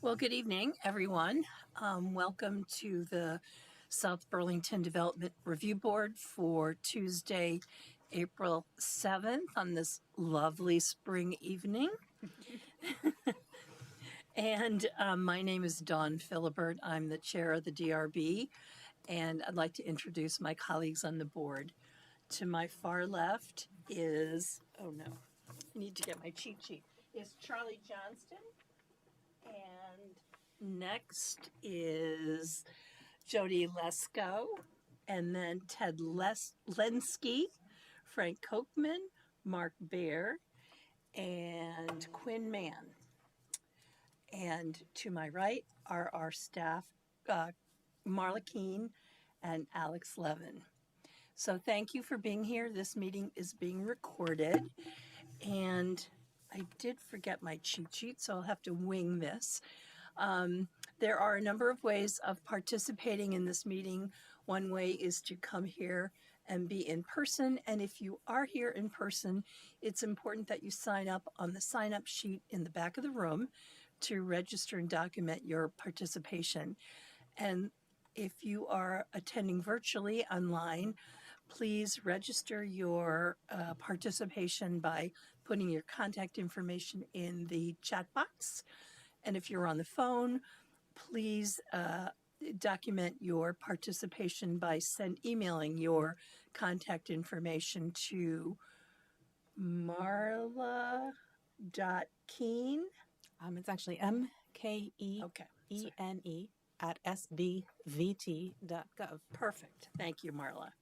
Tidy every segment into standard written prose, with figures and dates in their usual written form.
Well, good evening, everyone. Welcome to the South Burlington Development Review Board for Tuesday, April 7th on this lovely spring evening. And my name is Dawn Philibert. I'm the chair of the DRB, and I'd like to introduce my colleagues on the board. To my far left is, oh no, I need to get my cheat sheet, is Charlie Johnston. And next is Jody Lesko, and then Ted Lenski, Frank Kochman, Mark Baer, and Quinn Mann. And to my right are our staff, Marla Keene and Alex Levin. So thank you for being here. This meeting is being recorded, and I did forget my cheat sheet, so I'll have to wing this. There are a number of ways of participating in this meeting. One way is to come here and be in person, and if you are here in person, it's important that you sign up on the sign-up sheet in the back of the room to register and document your participation. And if you are attending virtually online, please register your participation by putting your contact information in the chat box. And if you're on the phone, please document your participation by emailing your contact information to marla.keene. It's actually MKEENE at sbvt.gov. Perfect. Thank you, Marla.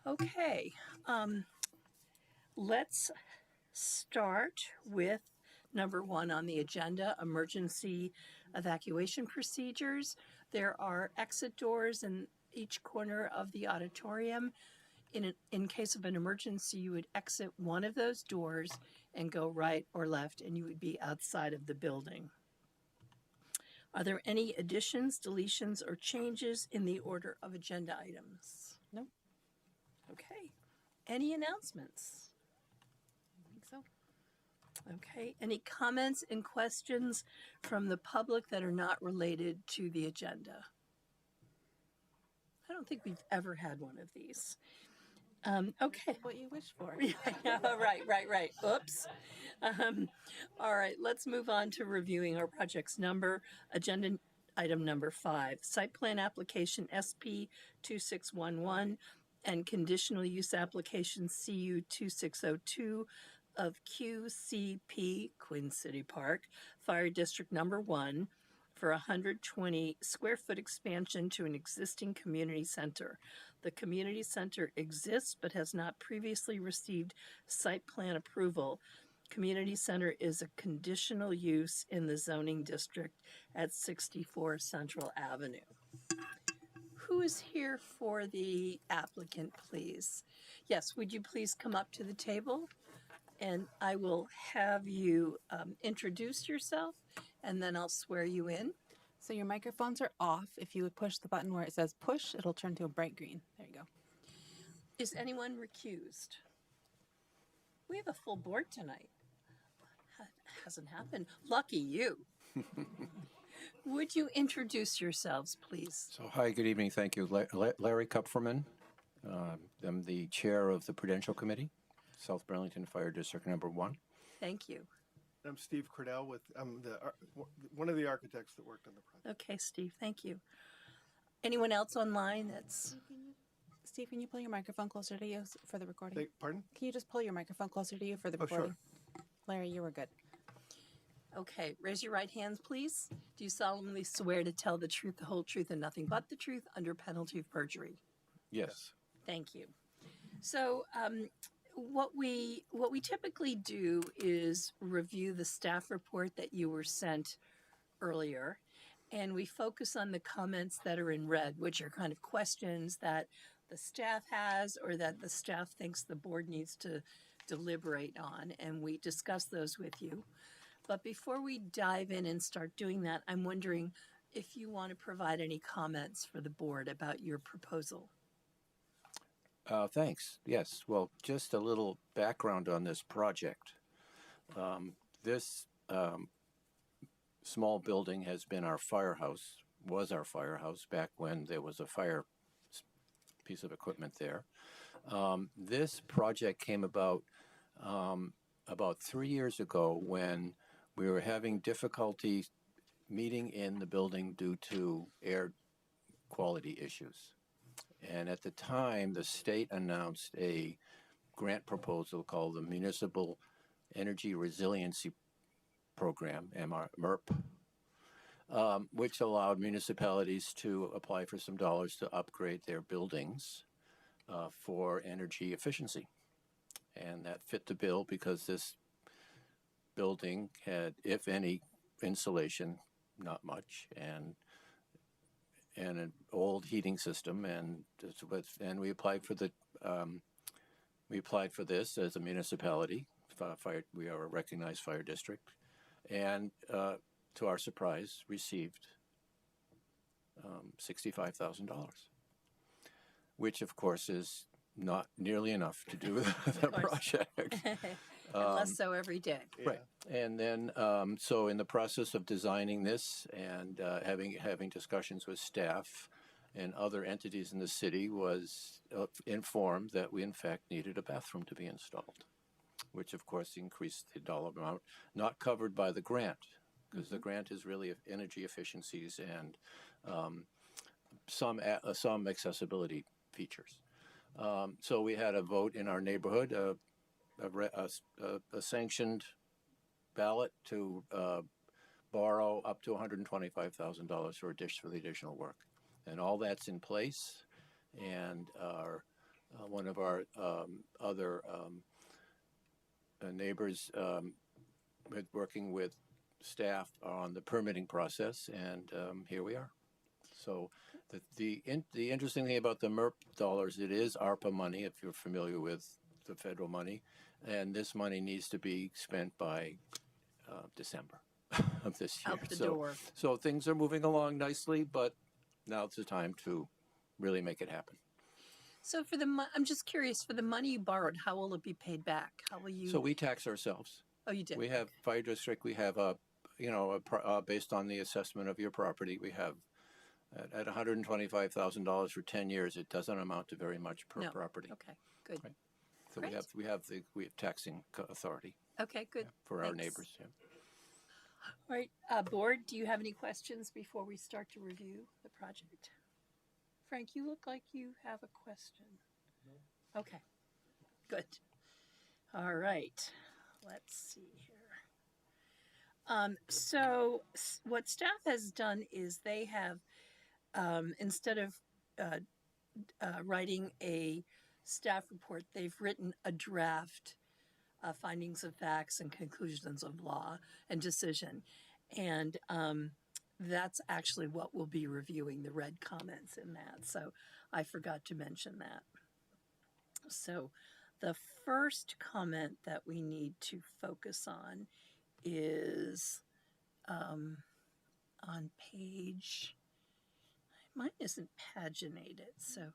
Okay, let's start with number 1 on the agenda, emergency evacuation procedures. There are exit doors in each corner of the auditorium. In case of an emergency, you would exit one of those doors and go right or left, and you would be outside of the building. Are there any additions, deletions, or changes in the order of agenda items? No. Okay. Any announcements? I think so. Okay. Any comments and questions from the public that are not related to the agenda? I don't think we've ever had one of these. Okay. What you wish for. Right. Oops. All right, let's move on to reviewing our project's agenda item number 5, site plan application SP 2611 and conditional use application CU 2602 of QCP, Queen City Park, Fire District number 1, for 120 square foot expansion to an existing community center. The community center exists but has not previously received site plan approval. Community center is a conditional use in the zoning district at 64 Central Avenue. Who is here for the applicant, please? Yes, would you please come up to the table? And I will have you introduce yourself, and then I'll swear you in. So your microphones are off. If you would push the button where it says push, it'll turn to a bright green. There you go. Is anyone recused? We have a full board tonight. Hasn't happened. Lucky you. Would you introduce yourselves, please? So, hi, good evening. Thank you. Larry Kupferman. I'm the chair of the Prudential Committee, South Burlington Fire District number 1. Thank you. I'm Steve Cordell I'm one of the architects that worked on the project. Okay, Steve, thank you. Anyone else online that's... Steve, can you pull your microphone closer to you for the recording? Pardon? Can you just pull your microphone closer to you for the recording? Sure. Larry, you were good. Okay, raise your right hands, please. Do you solemnly swear to tell the truth, the whole truth, and nothing but the truth under penalty of perjury? Yes. Thank you. So what we typically do is review the staff report that you were sent earlier, and we focus on the comments that are in red, which are kind of questions that the staff has or that the staff thinks the board needs to deliberate on, and we discuss those with you. But before we dive in and start doing that, I'm wondering if you want to provide any comments for the board about your proposal. Thanks. Yes. Well, just a little background on this project. This small building has been our firehouse, was our firehouse back when there was a fire piece of equipment there. This project came about 3 years ago when we were having difficulty meeting in the building due to air quality issues. And at the time, the state announced a grant proposal called the Municipal Energy Resiliency Program, MERP, which allowed municipalities to apply for some dollars to upgrade their buildings for energy efficiency. And that fit the bill because this building had, if any, insulation, not much, and an old heating system, and we applied for this as a municipality. We are a recognized fire district, and to our surprise, received $65,000, which of course is not nearly enough to do the project. And less so every day. Yeah. Right. And then, so in the process of designing this and having discussions with staff and other entities in the city, was informed that we in fact needed a bathroom to be installed, which of course increased the dollar amount, not covered by the grant, because the grant is really energy efficiencies and some accessibility features. So we had a vote in our neighborhood, a sanctioned ballot to borrow up to $125,000 for the additional work, and all that's in place. And one of our other neighbors, working with staff on the permitting process, and here we are. So the interesting thing about the MERP dollars, it is ARPA money, if you're familiar with the federal money, and this money needs to be spent by December of this year. Out the door. So things are moving along nicely, but now it's the time to really make it happen. So for I'm just curious, for the money you borrowed, how will it be paid back? How will you? So we tax ourselves. Oh, you did. We have fire district. We have based on the assessment of your property, we have at $125,000 for 10 years. It doesn't amount to very much per No. property. Okay, good. Right. So Great. we have taxing authority Okay, good. for our Thanks. neighbors. Yeah. All right, board, do you have any questions before we start to review the project? Frank, you look like you have a question. No. Okay, good. All right, let's see here. So what staff has done is they have, instead of writing a staff report, they've written a draft findings of facts and conclusions of law and decision. And that's actually what we'll be reviewing, the red comments in that. So I forgot to mention that. So the first comment that we need to focus on is on page, mine isn't paginated, so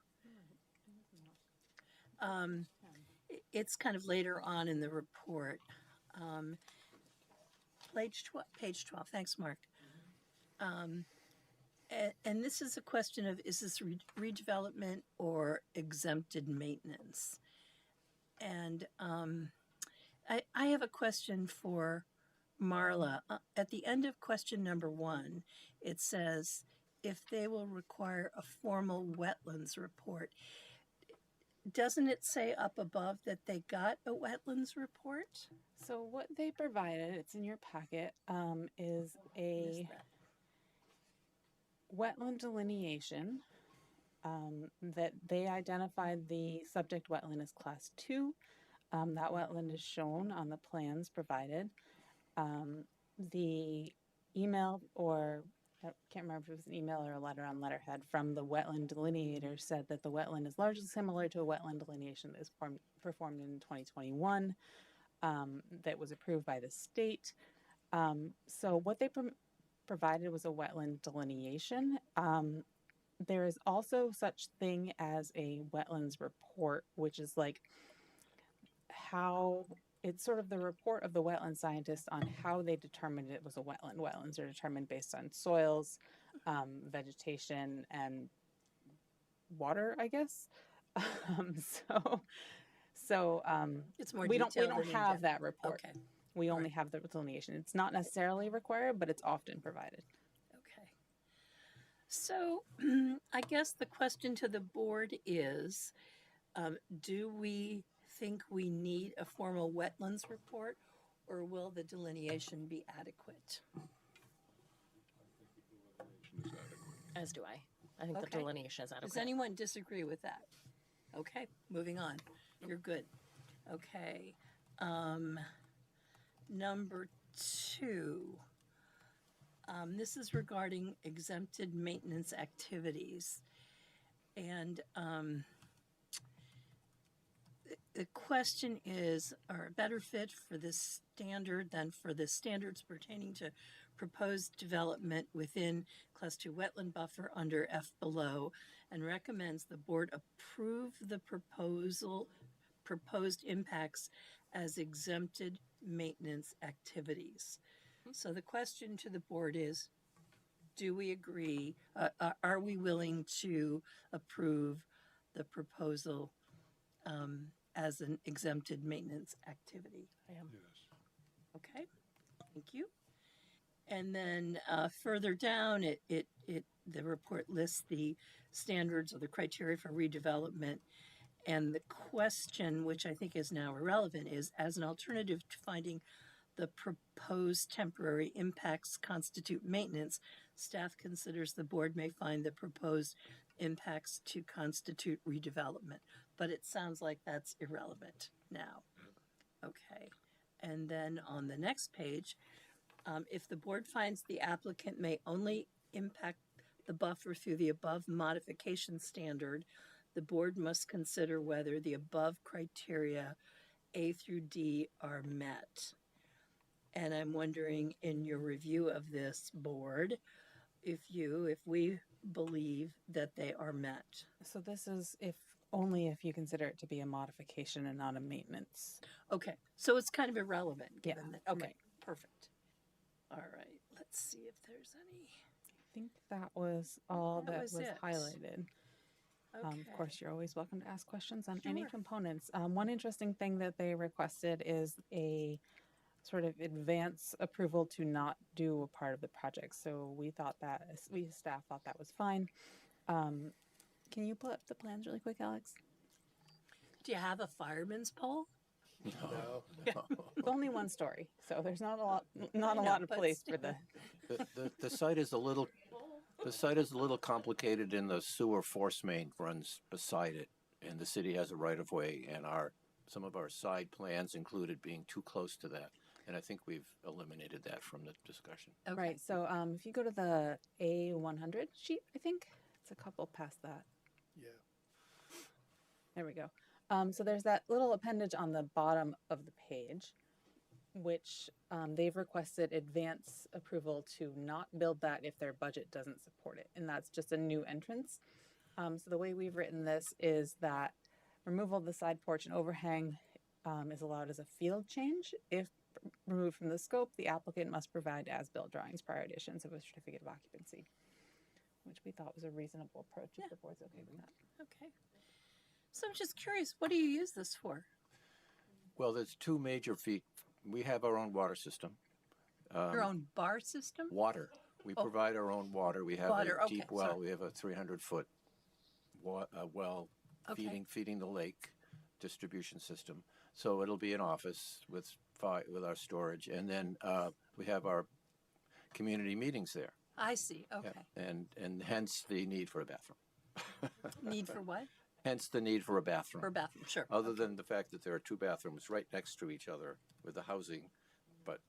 it's kind of later on in the report. Page 12. Thanks, Mark. And this is a question of, is this redevelopment or exempted maintenance? And I have a question for Marla. At the end of question number 1, it says, if they will require a formal wetlands report. Doesn't it say up above that they got a wetlands report? So what they provided, it's in your packet, is a wetland delineation that they identified the subject wetland as class 2. That wetland is shown on the plans provided. The email, or I can't remember if it was an email or a letter on letterhead from the wetland delineator, said that the wetland is largely similar to a wetland delineation that was performed in 2021 that was approved by the state. So what they provided was a wetland delineation. There is also such thing as a wetlands report, which is like how it's sort of the report of the wetland scientist on how they determined it was a wetland. Wetlands are determined based on soils, vegetation, and water, I guess. Um, so, so It's more we detailed don't than in have gen- that report. Okay, We only right. have the delineation. It's not necessarily required, but it's often provided. okay. So I guess the question to the board is, do we think we need a formal wetlands report, or will the delineation be adequate? As do I. I think the Okay. delineation is Does adequate. anyone disagree with that? Okay, moving on. You're good. Okay. Number 2. This is regarding exempted maintenance activities. And the question is, are a better fit for this standard than for the standards pertaining to proposed development within Class 2 wetland buffer under F below, and recommends the board approve the proposed impacts as exempted maintenance activities. So the question to the board is, do we agree, are we willing to approve the proposal as an exempted maintenance activity? I am. Okay, thank you. And then further down, the report lists the standards or the criteria for redevelopment. And the question, which I think is now irrelevant, is as an alternative to finding the proposed temporary impacts constitute maintenance, staff considers the board may find the proposed impacts to constitute redevelopment. But it sounds like that's irrelevant now. Okay. And then on the next page, if the board finds the applicant may only impact the buffer through the above modification standard, the board must consider whether the above criteria A through D are met. And I'm wondering, in your review of this board, if we believe that they are met. So this is only if you consider it to be a modification and not a maintenance. Okay, so it's kind of irrelevant, given Yeah, that, okay, right. perfect. All right, let's see if there's any. I think that was all That that was was it. highlighted. Okay. Of course, you're always welcome to ask questions on any Sure. components. One interesting thing that they requested is a sort of advance approval to not do a part of the project. So we staff thought that was fine. Can you pull up the plans really quick, Alex? Do you have a fireman's pole? No. It's only one story, so there's not a lot know, of but place still. for The site is a little, complicated, and the sewer force main runs beside it, and the city has a right of way, and some of our side plans included being too close to that. And I think we've eliminated that from the discussion. Okay. Right. So if you go to the A100 sheet, I think it's a couple past that. Yeah. There we go. So there's that little appendage on the bottom of the page, which they've requested advance approval to not build that if their budget doesn't support it. And that's just a new entrance. So the way we've written this is that removal of the side porch and overhang is allowed as a field change. If removed from the scope, the applicant must provide as-built drawings prior to issuance of a certificate of occupancy, which we thought was a reasonable approach if the board's okay with that. Okay. So I'm just curious, what do you use this for? Well, there's two major feet. We have our own water system. Your own bar system? Water. We provide our own water. We have Water, a okay, deep well. sorry. We have a 300-foot well Okay. feeding the lake distribution system. So it'll be an office with our storage, and then we have our community meetings there. I see, okay. Yeah. And hence the need for a bathroom. Need for what? Hence the need for a bathroom. For a bathroom, sure. Other than the fact that there are two bathrooms right next to each other with the housing, but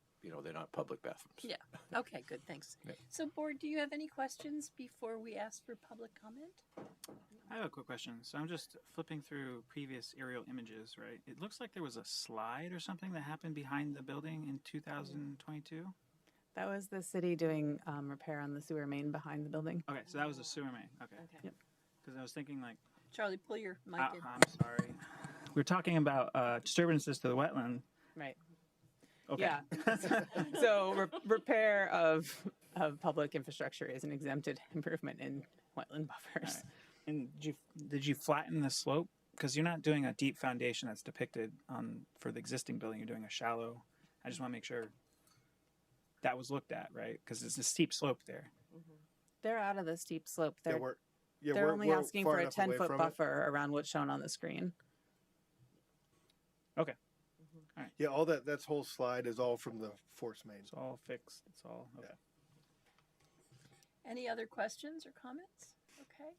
they're not public bathrooms. Yeah, okay, good, thanks. Yeah. So board, do you have any questions before we ask for public comment? I have a quick question. So I'm just flipping through previous aerial images, right? It looks like there was a slide or something that happened behind the building in 2022. That was the city doing repair on the sewer main behind the building. Okay, so that was a sewer main. Okay. Yep. Because I was thinking like, Charlie, pull your mic in. I'm sorry. We're talking about disturbances to the wetland. Right. Okay. Yeah. So repair of public infrastructure is an exempted improvement in wetland buffers. Alright. And did you flatten the slope? Because you're not doing a deep foundation that's depicted on for the existing building. You're doing a shallow. I just want to make sure that was looked at, right? Because it's a steep slope there. They're out of the steep slope. Yeah, They're we're only we're asking far for a enough away 10-foot from it. buffer around what's shown on the screen. Okay. Yeah, all that's whole slide is all from the force main. It's all fixed. It's all okay. Any other questions or comments? Okay.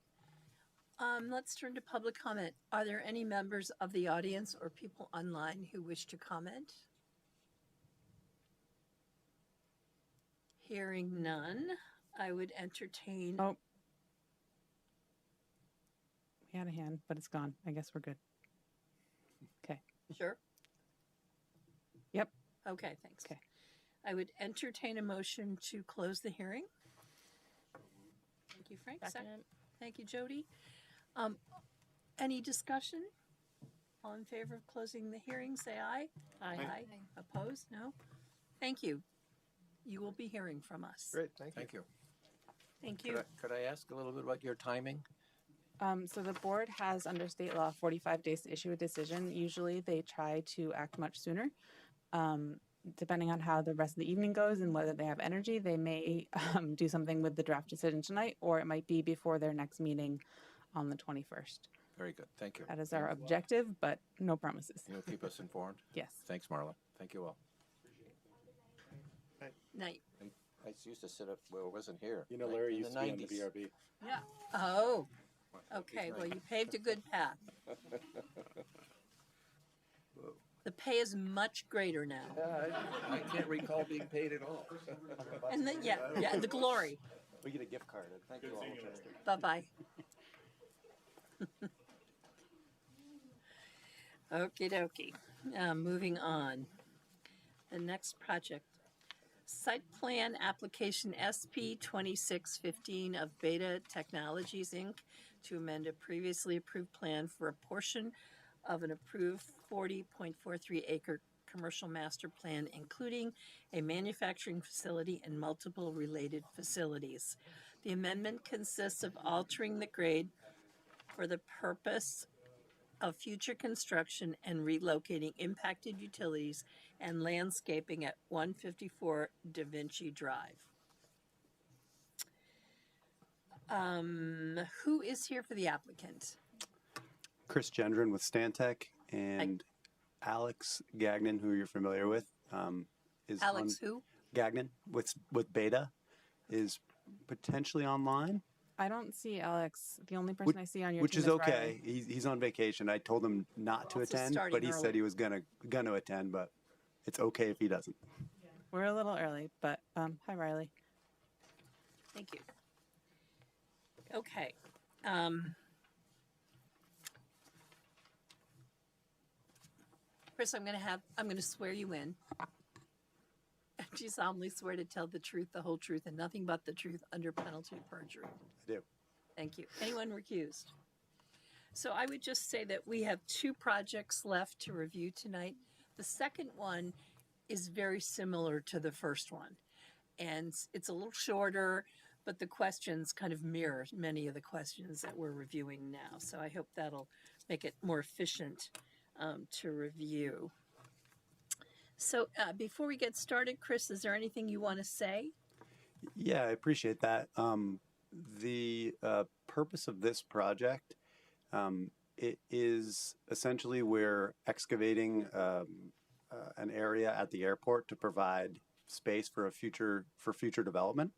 Let's turn to public comment. Are there any members of the audience or people online who wish to comment? Hearing none, I would entertain. Oh. We had a hand, but it's gone. I guess we're good. Okay. Sure. Yep. Okay, thanks. Okay. I would entertain a motion to close the hearing. Thank you, Frank. Second. Thank you, Jody. Any discussion? All in favor of closing the hearing, say aye. Aye. Opposed? No? Thank you. You will be hearing from us. Great, thank you. Thank you. Thank you. Could I ask a little bit about your timing? So the board has, under state law, 45 days to issue a decision. Usually they try to act much sooner. Depending on how the rest of the evening goes and whether they have energy, they may do something with the draft decision tonight, or it might be before their next meeting on the 21st. Very good. Thank you. That is our objective, but no promises. You'll keep us informed. Yes. Thanks, Marla. Thank you all. Night. I used to sit up where I wasn't here. You know, right, Larry in used the to be on the 90s. VRB. Yeah. Oh, okay. Well, you paved a good path. The pay is much greater now. I can't recall being paid at all. And then, yeah, the glory. We get a gift card. Thank you all. Bye-bye. Okie dokie. Moving on. The next project. Site plan application SP 2615 of Beta Technologies, Inc. to amend a previously approved plan for a portion of an approved 40.43 acre commercial master plan, including a manufacturing facility and multiple related facilities. The amendment consists of altering the grade for the purpose of future construction and relocating impacted utilities and landscaping at 154 Davinci Drive. Who is here for the applicant? Chris Gendron with Stantec and Alex Gagnon, who you're familiar with, is Alex on, who? Gagnon with Beta is potentially online, I don't see Alex. The only person I see on your which team is okay. Riley. He's on vacation. I told him not to Also attend, starting but he early. said he was gonna attend, but it's okay if he doesn't. We're a little early, but hi, Riley. Thank you. Okay. Chris, I'm going to swear you in. Do you solemnly swear to tell the truth, the whole truth, and nothing but the truth under penalty of perjury? I do. Thank you. Anyone recused? So I would just say that we have two projects left to review tonight. The second one is very similar to the first one. And it's a little shorter, but the questions kind of mirror many of the questions that we're reviewing now. So I hope that'll make it more efficient to review. So before we get started, Chris, is there anything you want to say? Yeah, I appreciate that. The purpose of this project, it is essentially we're excavating an area at the airport to provide space for future development.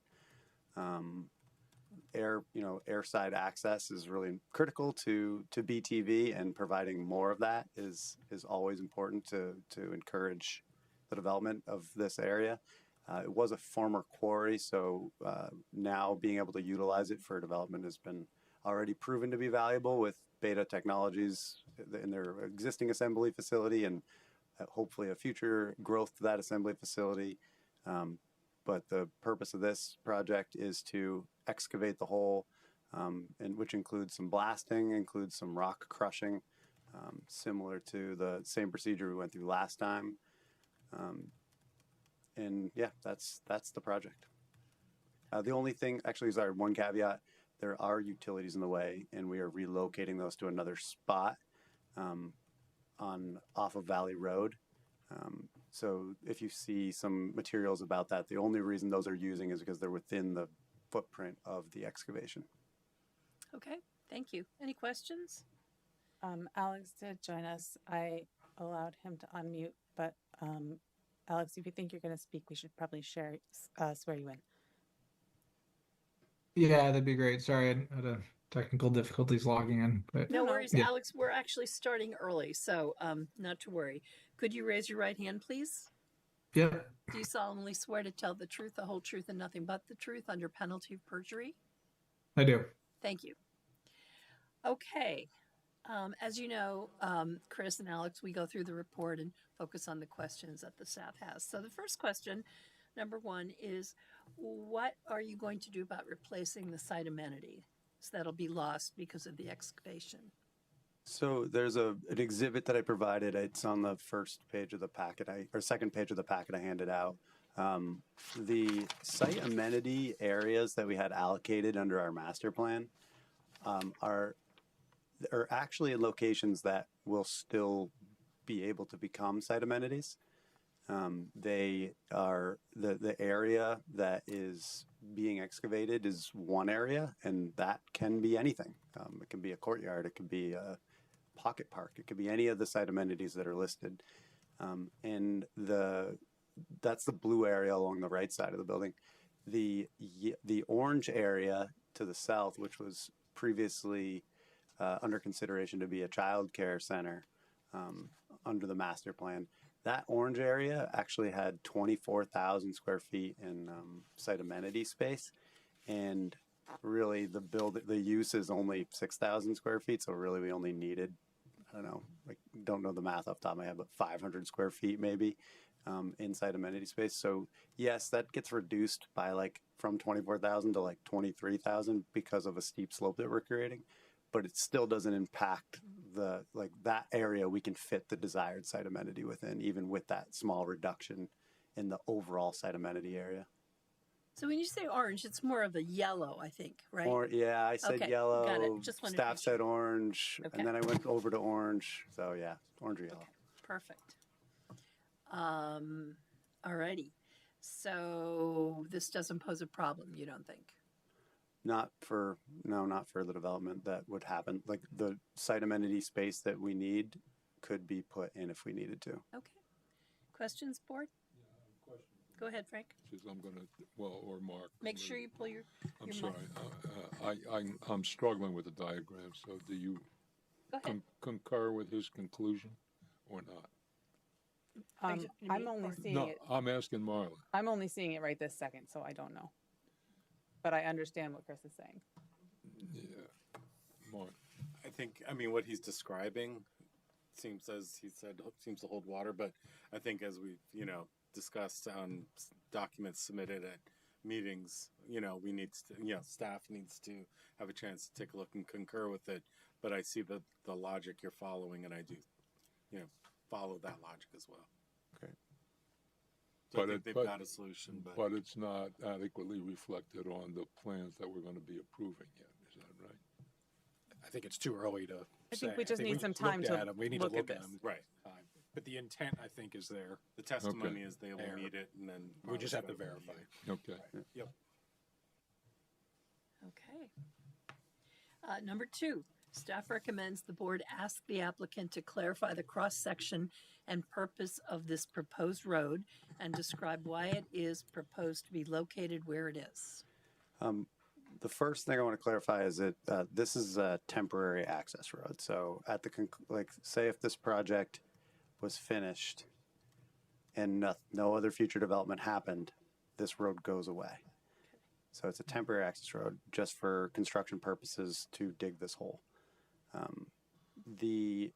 Airside access is really critical to BTV, and providing more of that is always important to encourage the development of this area. It was a former quarry, so now being able to utilize it for development has been already proven to be valuable with Beta Technologies in their existing assembly facility, and hopefully a future growth to that assembly facility. But the purpose of this project is to excavate the hole, and which includes some blasting, includes some rock crushing, similar to the same procedure we went through last time. And yeah, that's the project. The only thing, actually, sorry, one caveat: there are utilities in the way, and we are relocating those to another spot off of Valley Road. So if you see some materials about that, the only reason those are using is because they're within the footprint of the excavation. Okay, thank you. Any questions? Alex did join us. I allowed him to unmute, but Alex, if you think you're going to speak, we should probably swear you in. Yeah, that'd be great. Sorry, I had a technical difficulties logging in, but No No, worries, yeah. Alex. We're actually starting early, so not to worry. Could you raise your right hand, please? Yeah, Do you solemnly swear to tell the truth, the whole truth, and nothing but the truth under penalty of perjury? I do. Thank you. Okay. As you know, Chris and Alex, we go through the report and focus on the questions that the staff has. So the first question, number one, is what are you going to do about replacing the site amenity that'll be lost because of the excavation? So there's an exhibit that I provided. It's on the first page of the packet, or second page of the packet I handed out. The site amenity areas that we had allocated under our master plan are actually in locations that will still be able to become site amenities. They are the area that is being excavated is one area, and that can be anything. It can be a courtyard, it could be a pocket park, it could be any of the site amenities that are listed. And that's the blue area along the right side of the building. The orange area to the south, which was previously under consideration to be a child care center under the master plan. That orange area actually had 24,000 square feet in site amenity space, and really the use is only 6,000 square feet. So really, we only needed, I don't know, don't know the math off the top of my head, but 500 square feet maybe inside amenity space. So yes, that gets reduced by from 24,000 to 23,000 because of a steep slope that we're creating. But it still doesn't impact that area. We can fit the desired site amenity within, even with that small reduction in the overall site amenity area. So when you say orange, it's more of a yellow, I think, right? Or yeah, I said Okay, yellow. got it. Just wanted to Staff make sure. said orange, Okay. and then I went over to orange. So yeah, orange or yellow. Okay, perfect. Alrighty. So this doesn't pose a problem, you don't think? Not for the development that would happen. Like the site amenity space that we need could be put in if we needed to. Okay. Questions, board? Go ahead, Frank. Says I'm gonna, or Mark. Make sure you pull your I'm mic. sorry. I'm struggling with the diagram. So do you Go ahead. concur with his conclusion or not? I'm only seeing No, it. I'm asking Marla. I'm only seeing it right this second, so I don't know. But I understand what Chris is saying. Yeah, Mark. I think, what he's describing seems, as he said, seems to hold water, but I think as we've, discussed on documents submitted at meetings, we need to, staff needs to have a chance to take a look and concur with it. But I see the logic you're following, and I do, follow that logic as well. Okay. So I But think they've got a solution, but it's not adequately reflected on the plans that we're going to be approving yet. Is that right? I think it's too early to I say. think we just need some time looked to at them. We need look to at look at this. them. right? But the intent, I think, is there. The testimony Okay. is they will There. meet it, and then We just have to Marla's gonna verify. review. Okay. Yep. Okay. Number two, staff recommends the board ask the applicant to clarify the cross-section and purpose of this proposed road and describe why it is proposed to be located where it is. The first thing I want to clarify is that this is a temporary access road. So at the say if this project was finished and no other future development happened, this road goes away. So it's a temporary access road just for construction purposes to dig this hole. The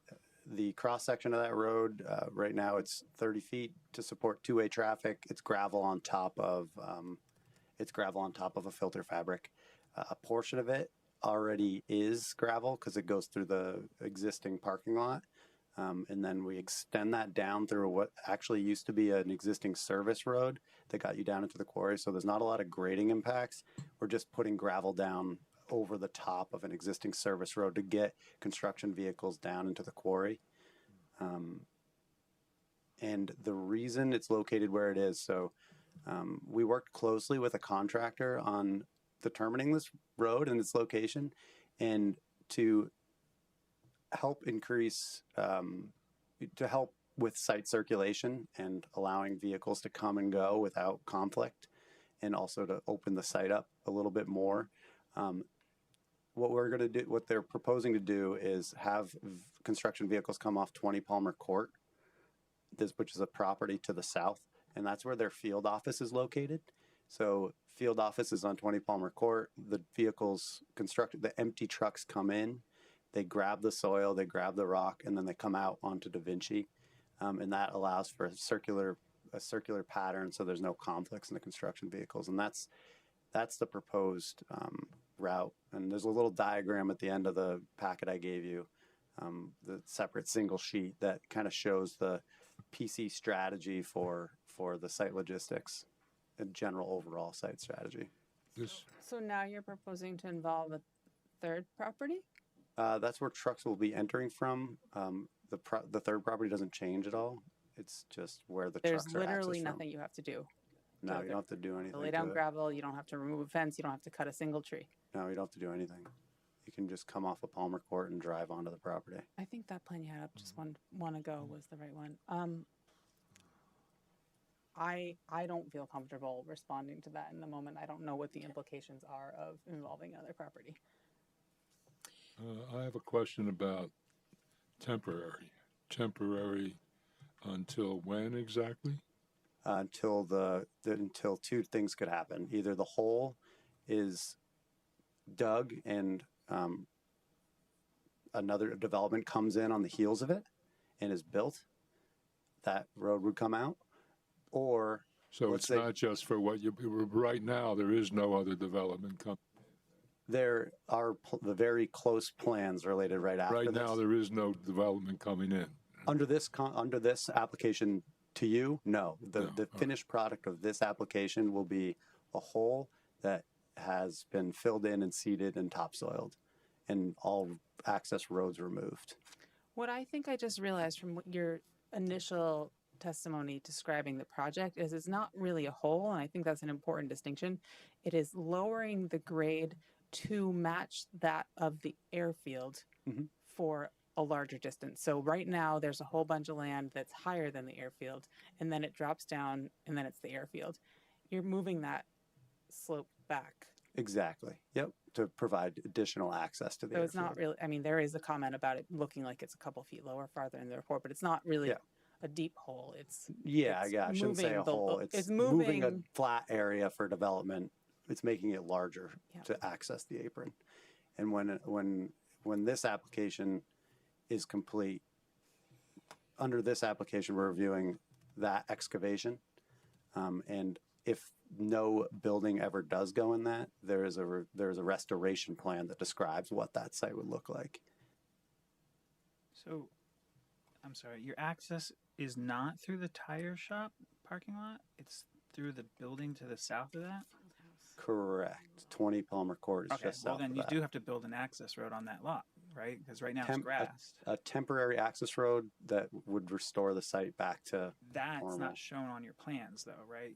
cross section of that road right now it's 30 feet to support two-way traffic. It's gravel on top of a filter fabric. A portion of it already is gravel because it goes through the existing parking lot. And then we extend that down through what actually used to be an existing service road that got you down into the quarry. So there's not a lot of grading impacts. We're just putting gravel down over the top of an existing service road to get construction vehicles down into the quarry. And the reason it's located where it is, so we worked closely with a contractor on determining this road and its location, and to help increase, to help with site circulation and allowing vehicles to come and go without conflict, and also to open the site up a little bit more. What we're going to do, what they're proposing to do, is have construction vehicles come off 20 Palmer Court, which is a property to the south, and that's where their field office is located. So field office is on 20 Palmer Court. The vehicles constructed, the empty trucks come in, they grab the soil, they grab the rock, and then they come out onto Davinci, and that allows for a circular pattern, so there's no conflicts in the construction vehicles, and that's the proposed route. And there's a little diagram at the end of the packet I gave you, the separate single sheet that kind of shows the PC strategy for the site logistics and general overall site strategy. This, So now you're proposing to involve a third property? That's where trucks will be entering from. The third property doesn't change at all. It's just where the There's trucks are literally accessed nothing you have to do. No, you don't have to do To anything. lay to down it. gravel, you don't have to remove a fence, you don't have to cut a single tree. No, you don't have to do anything. You can just come off of Palmer Court and drive onto the property. I think that plan you had up just one ago was the right one. I don't feel comfortable responding to that in the moment. I don't know what the implications are of involving another property. I have a question about temporary. Temporary until when exactly? Until until two things could happen. Either the hole is dug and another development comes in on the heels of it and is built, that road would come out, or So let's it's say not just for what you, right now, there is no other development coming. there are the very close plans related right after Right this. now, there is no development coming in. Under this application to you, no. The finished product of this application will be a hole that has been filled in and seeded and topsoiled, and all access roads removed. What I think I just realized from what your initial testimony describing the project is it's not really a hole, and I think that's an important distinction. It is lowering the grade to match that of the airfield for a larger distance. So right now there's a whole bunch of land that's higher than the airfield, and then it drops down, and then it's the airfield. You're moving that slope back. Exactly. Yep. To provide additional access to the So it's airfield. not really, I mean, there is a comment about it looking like it's a couple feet lower farther in the report, but it's not really a deep hole. It's Yeah, it's I shouldn't say a moving the- hole. it's moving a moving- flat area for development. It's making it larger to access the apron. And when this application is complete, under this application, we're reviewing that excavation. And if no building ever does go in that, there is a restoration plan that describes what that site would look like. So, I'm sorry, your access is not through the tire shop parking lot? It's through the building to the south of that? Correct. 20 Palmer Court is Okay, just well south then of you that. do have to build an access road on that lot, right? Because right now it's Temp- grassed. A temporary access road that would restore the site back to That's normal. not shown on your plans though, right?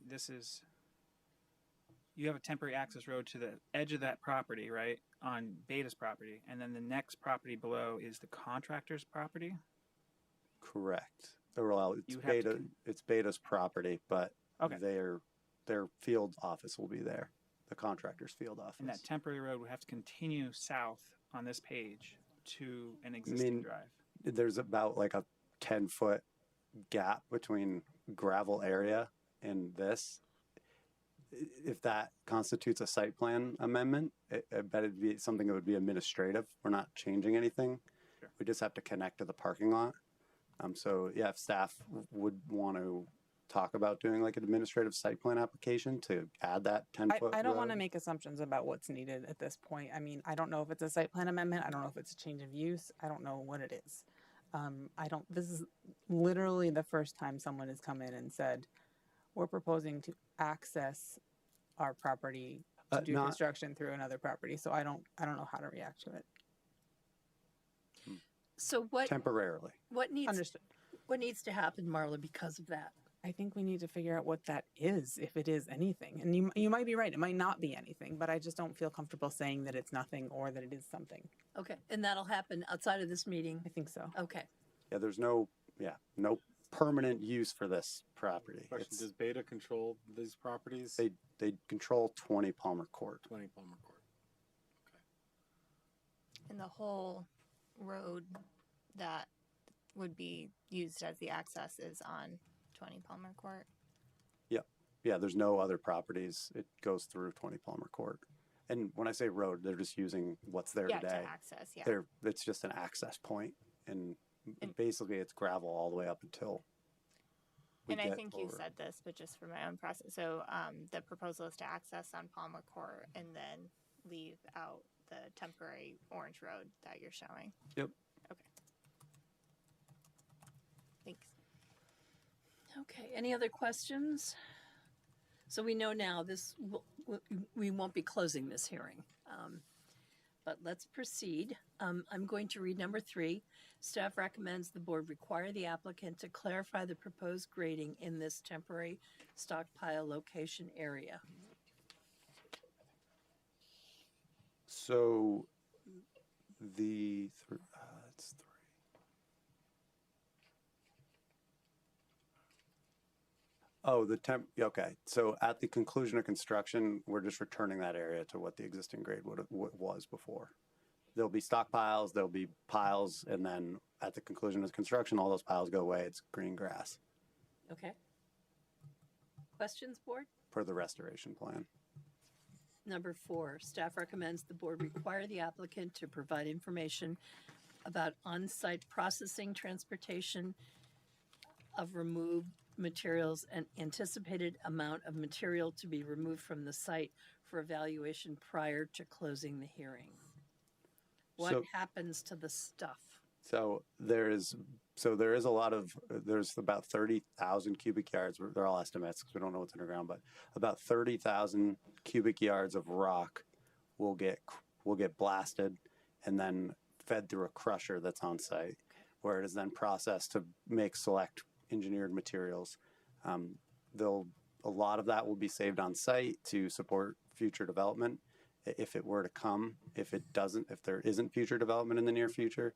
You have a temporary access road to the edge of that property, right? On Beta's property. And then the next property below is the contractor's property. Correct. Well, You have to it's Beta's property, but Okay. their field office will be there. The contractor's field office. And that temporary road would have to continue south on this page to an existing drive. There's about like a 10-foot gap between gravel area and this. If that constitutes a site plan amendment, I bet it'd be something that would be administrative. We're not changing anything. Sure. We just have to connect to the parking lot. So yeah, if staff would want to talk about doing like an administrative site plan application to add that 10-foot I don't want to road. make assumptions about what's needed at this point. I mean, I don't know if it's a site plan amendment. I don't know if it's a change of use. I don't know what it is. This is literally the first time someone has come in and said, we're proposing to access our property to do Not- construction through another property. So I don't know how to react to it. So what Temporarily. Understood. what needs to happen, Marla, because of that? I think we need to figure out what that is, if it is anything. And you might be right. It might not be anything, but I just don't feel comfortable saying that it's nothing or that it is something. Okay, and that'll happen outside of this meeting? I think so. Okay. Yeah, there's no permanent use for this property. Question, It's, does Beta control these properties? they control 20 Palmer Court. 20 Palmer Court. And the whole road that would be used as the access is on 20 Palmer Court. Yeah, there's no other properties. It goes through 20 Palmer Court. And when I say road, they're just using what's there Yeah, today. to access, yeah. It's just an access point, and basically it's gravel all the way up until. we And I get think you over. said this, but just for my own process. So the proposal is to access on Palmer Court and then leave out the temporary orange road that you're showing. Yep. Okay. Thanks. Okay, any other questions? So we know now we won't be closing this hearing. But let's proceed. I'm going to read number 3. Staff recommends the board require the applicant to clarify the proposed grading in this temporary stockpile location area. So it's 3. Oh, okay. So at the conclusion of construction, we're just returning that area to what the existing grade was before. There'll be stockpiles, there'll be piles, and then at the conclusion of construction, all those piles go away. It's green grass Okay. Questions, board? per the restoration plan. Number 4, staff recommends the board require the applicant to provide information about on-site processing, transportation of removed materials, and anticipated amount of material to be removed from the site for evaluation prior to closing the hearing. What So- happens to the stuff? So there's about 30,000 cubic yards. They're all estimates because we don't know what's underground, but about 30,000 cubic yards of rock will get blasted and then fed through a crusher that's on site, where it is then processed to make select engineered materials. A lot of that will be saved on site to support future development. If it were to come, if there isn't future development in the near future,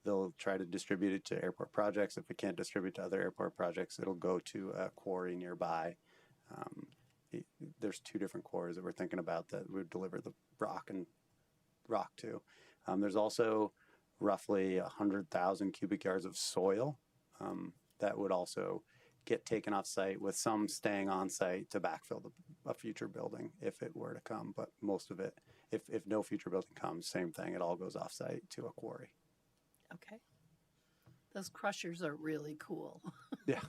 they'll try to distribute it to airport projects. If it can't distribute to other airport projects, it'll go to a quarry nearby. There's 2 different quarries that we're thinking about that would deliver the rock to. There's also roughly 100,000 cubic yards of soil that would also get taken off site, with some staying on site to backfill a future building if it were to come. But most of it, if no future building comes, same thing. It all goes off site to a quarry. Okay. Those crushers are really cool. Yeah.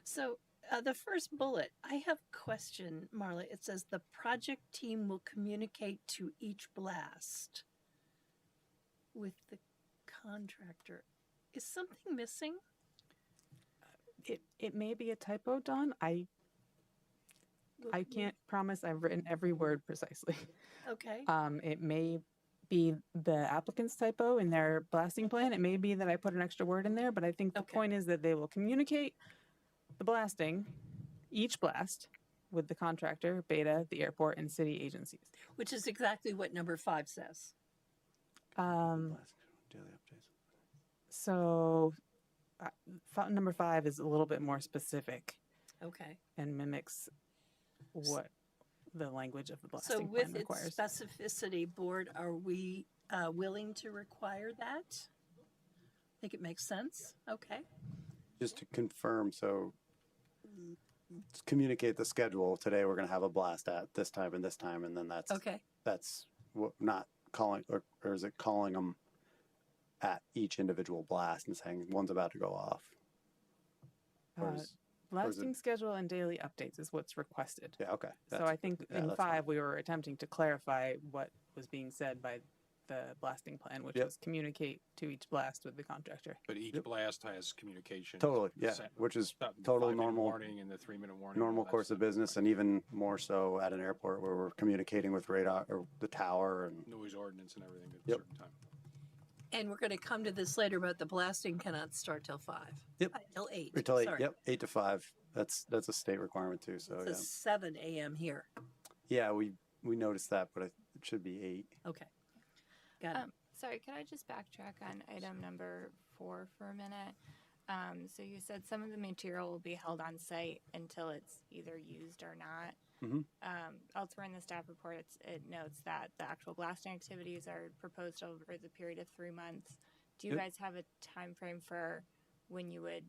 So the first bullet, I have a question, Marla. It says the project team will communicate to each blast with the contractor. Is something missing? It may be a typo, Dawn. I can't promise I've written every word precisely. Okay. It may be the applicant's typo in their blasting plan. It may be that I put an extra word in there, but I think the point is that they will communicate the blasting, each blast, with the contractor, Beta, the airport, and city agencies. Which is exactly what number 5 says. Daily updates. So number 5 is a little bit more specific Okay. and mimics what the language of the So blasting with plan its requires. specificity, board, are we willing to require that? Think it makes sense? Okay. Just to confirm, so communicate the schedule. Today we're going to have a blast at this time, and then that's Okay. That's what, not calling, or is it calling them at each individual blast and saying one's about to go off? Or is- Blasting schedule and daily updates is what's requested. yeah, okay. So I think in that's 5 fine. we were attempting to clarify what was being said by the blasting plan, which Yep. was communicate to each blast with the contractor. But each blast has communication. Totally, yeah, set- which is about the total 5-minute normal, warning and the 3-minute warning. and all normal that course of stuff. business, and even more so at an airport where we're communicating with radar or the tower and. Noise ordinance and everything at Yep. a certain time. And we're going to come to this later, but the blasting cannot start till 5. Yep. Till 8. Until 8, Sorry. yep, 8 to 5. That's a state requirement too. So It's a 7 a.m. here. yeah, we noticed that, but it should be 8. Okay. Got it. Sorry, could I just backtrack on item number 4 for a minute? So you said some of the material will be held on site until it's either used or not. Mhm. Elsewhere in the staff report, it notes that the actual blasting activities are proposed over the period of 3 months. Do you Yep. guys have a time frame for when you would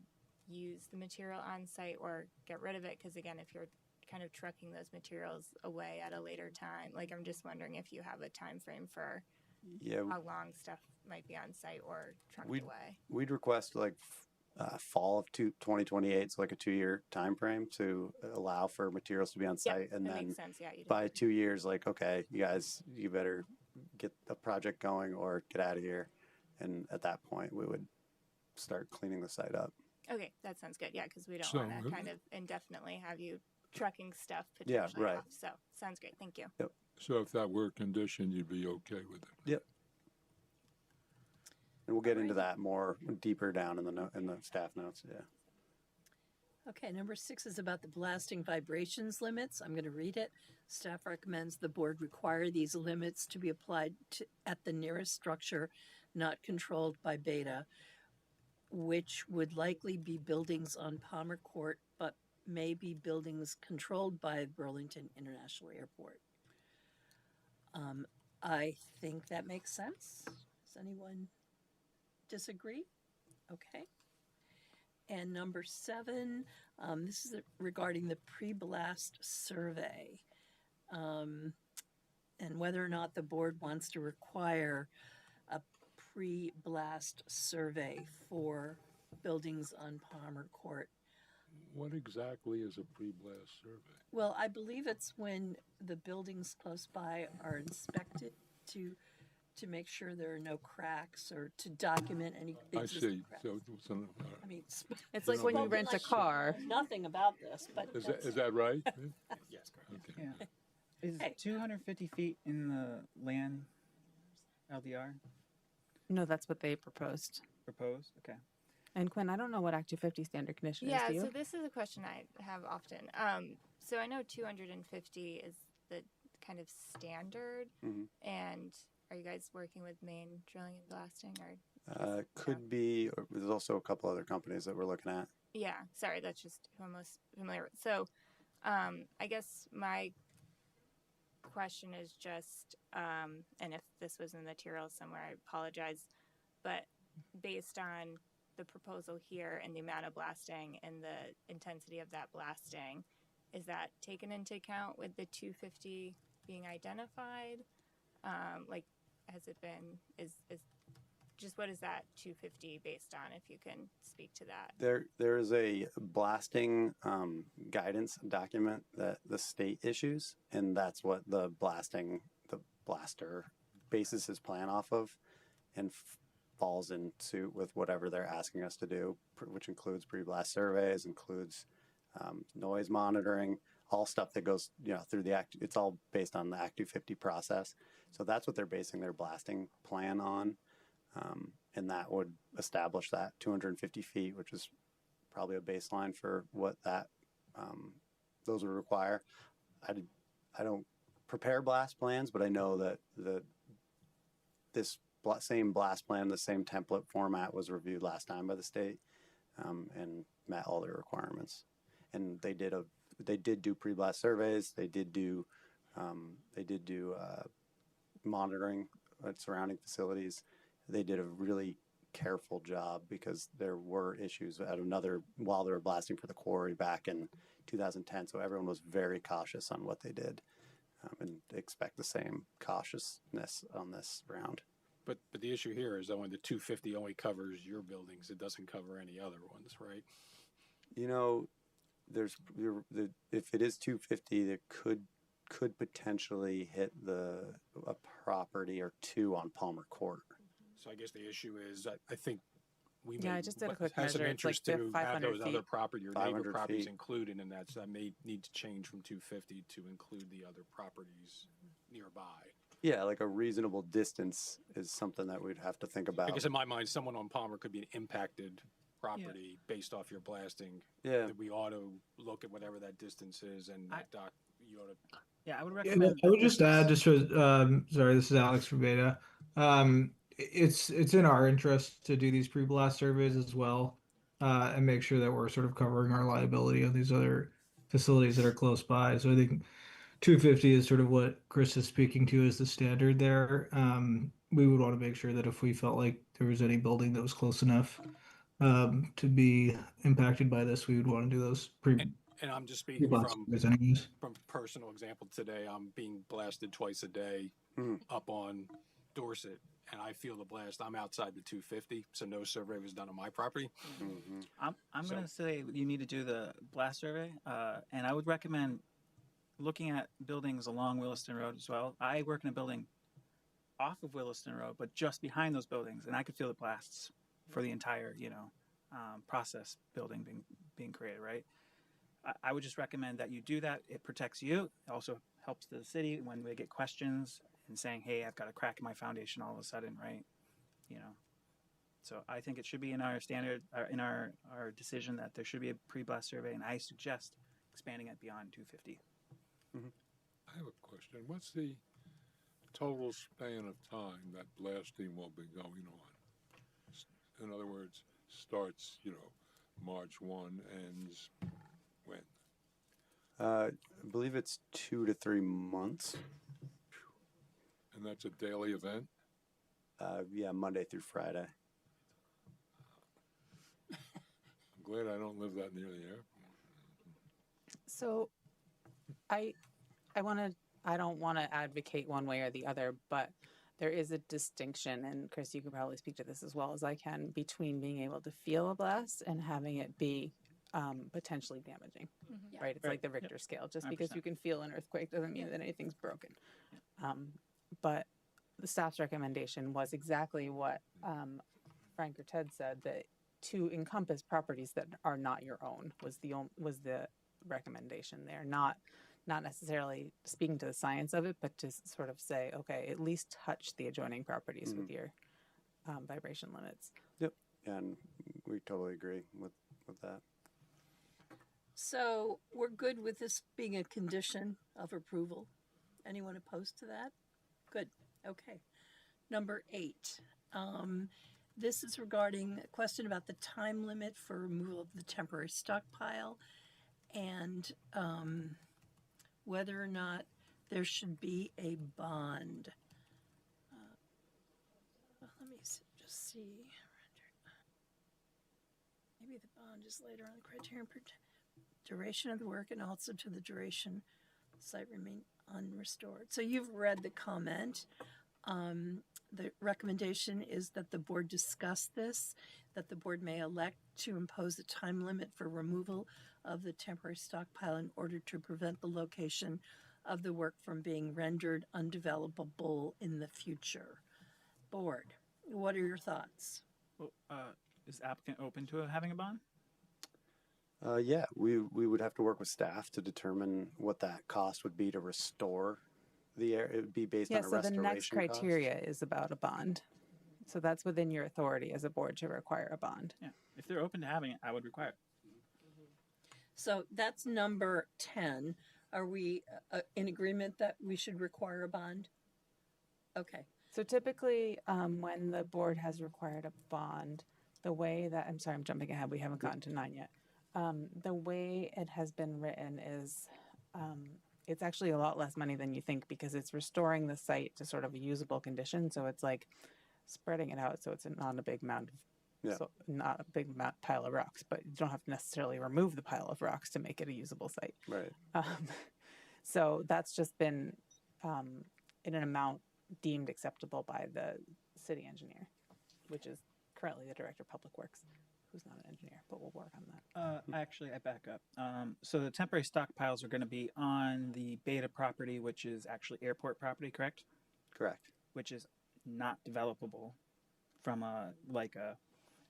use the material on site or get rid of it? Because again, if you're kind of trucking those materials away at a later time, like I'm just wondering if you have a time frame for Yeah, how long stuff might be on site or trucked We'd- away. we'd request like fall of 2028, so like a 2-year time frame to allow for materials to be on site, and that then makes sense. Yeah, you did. by 2 years, like, okay, you guys, you better get a project going or get out of here. And at that point, we would start cleaning the site up. Okay, that sounds good. Yeah, because we don't So, want to kind of indefinitely have you trucking stuff Yeah, potentially right. off. So sounds great. Thank you. So if that were a condition, you'd be okay with it? And we'll get into that more deeper down in the staff notes. Yeah. Okay, number 6 is about the blasting vibrations limits. I'm going to read it. Staff recommends the board require these limits to be applied at the nearest structure not controlled by Beta, which would likely be buildings on Palmer Court, but may be buildings controlled by Burlington International Airport. I think that makes sense. Does anyone disagree? Okay. And number 7, this is regarding the pre-blast survey, and whether or not the board wants to require a pre-blast survey for buildings on Palmer Court. What exactly is a pre-blast survey? Well, I believe it's when the buildings close by are inspected to make sure there are no cracks or to document any I existing see. cracks. So it's an, I mean, It's like when you spoken rent a like she car. knows nothing about this, but is that right? Yes, correct. Okay. Yeah. Is Hey. 250 feet in the land LDR No, that's what they proposed. proposed? Okay. And Quinn, I don't know what Act 250 standard condition is. Yeah, Do you? so this is a question I have often. So I know 250 is the kind of standard, Mhm. and are you guys working with Maine Drilling and Blasting or? Could be, or there's also a couple other companies that we're looking at. Yeah, sorry, that's just who I'm most familiar with. So, I guess my question is just, and if this was in the material somewhere, I apologize, but based on the proposal here and the amount of blasting and the intensity of that blasting, is that taken into account with the 250 being identified? Like, has it been, is just what is that 250 based on, if you can speak to that? There is a blasting guidance document that the state issues, and that's what the blaster bases his plan off of, and falls in suit with whatever they're asking us to do, which includes pre-blast surveys, includes noise monitoring, all stuff that goes through the Act. It's all based on the Act 250 process. So that's what they're basing their blasting plan on. And that would establish that 250 feet, which is probably a baseline for what that those would require. I don't prepare blast plans, but I know that this same blast plan, the same template format was reviewed last time by the state and met all their requirements. And they did do pre-blast surveys. They did do monitoring at surrounding facilities. They did a really careful job because there were issues while they were blasting for the quarry back in 2010. So everyone was very cautious on what they did, and expect the same cautiousness on this round. But the issue here is that when the 250 only covers your buildings, it doesn't cover any other ones, right? If it is 250, there could potentially hit a property property or 2 on Palmer Court. So I guess the issue is, I think we Yeah, may I just did a quick have some measure. It's like interest the to have 500 those other feet. property or 500 neighbor properties feet. included in that. So that may need to change from 250 to include the other properties nearby. Yeah, like a reasonable distance is something that we'd have to think I about. guess in my mind, someone on Palmer could be an impacted property based off your blasting. Yeah. That we ought to look at whatever that distance is, and that doc, you ought to. Yeah, I would Yeah, recommend. I would just add, just for, sorry, this is Alex from Beta. It's in our interest to do these pre-blast surveys as well, and make sure that we're sort of covering our liability on these other facilities that are close by. So I think 250 is sort of what Chris is speaking to as the standard there. We would want to make sure that if we felt like there was any building that was close enough to be impacted by this, we would want to do those And I'm just speaking pre-blast from surveys anyways. personal example today. I'm being blasted twice a day up on Dorset, and I feel the blast. I'm outside the 250, so no survey was done on my property. I'm going to say you need to do the blast survey, and I would recommend looking at buildings along Williston Road as well. I work in a building off of Williston Road, but just behind those buildings, and I could feel the blasts for the entire, process building being created, right? I would just recommend that you do that. It protects you. It also helps the city when they get questions and saying, hey, I've got a crack in my foundation all of a sudden, right? So I think it should be in our standard, in our decision that there should be a pre-blast survey, and I suggest expanding it beyond 250. I have a question. What's the total span of time that blasting will be going on? In other words, starts, March 1, ends when? I believe it's 2 to 3 months. And that's a daily event? Yeah, Monday through Friday. I'm glad I don't live that near the airport. So I don't want to advocate one way or the other, but there is a distinction, and Chris, you can probably speak to this as well as I can, between being able to feel a blast and having it be potentially damaging, right? It's like the Richter scale. Just because 100%. you can feel an earthquake doesn't mean that anything's broken. But the staff's recommendation was exactly what Frank or Ted said, that to encompass properties that are not your own was the recommendation there, not necessarily speaking to the science of it, but to sort of say, okay, at least touch the adjoining properties with your vibration limits. Yep, and we totally agree with that. So we're good with this being a condition of approval. Anyone opposed to that? Good. Okay. Number 8. This is regarding a question about the time limit for removal of the temporary stockpile and whether or not there should be a bond. Let me just see. Maybe the bond is later on the criterion for duration of the work and also to the duration the site remain unrestored. So you've read the comment. The recommendation is that the board discuss this, that the board may elect to impose a time limit for removal of the temporary stockpile in order to prevent the location of the work from being rendered undevelopable in the future. Board, what are your thoughts? Well, is the applicant open to having a bond? Yeah, we would have to work with staff to determine what that cost would be to restore the area. It would be based on a So the restoration next cost. criteria is about a bond. So that's within your authority as a board to require a bond. Yeah. If they're open to having it, I would require it. So that's number 10. Are we in agreement that we should require a bond? Okay. So typically, when the board has required a bond, the way that, I'm sorry, I'm jumping ahead, we haven't gotten to 9 yet. The way it has been written is, it's actually a lot less money than you think because it's restoring the site to sort of a usable condition. So it's like spreading it out so it's not a big mound of, so not a big pile of rocks, but you don't have to necessarily remove the pile of rocks to make it a usable site. Right. So that's just been in an amount deemed acceptable by the city engineer, which is currently the director of public works, who's not an engineer, but we'll work on that. Actually, I back up. So the temporary stockpiles are going to be on the Beta property, which is actually airport property, correct? Correct. which is not developable from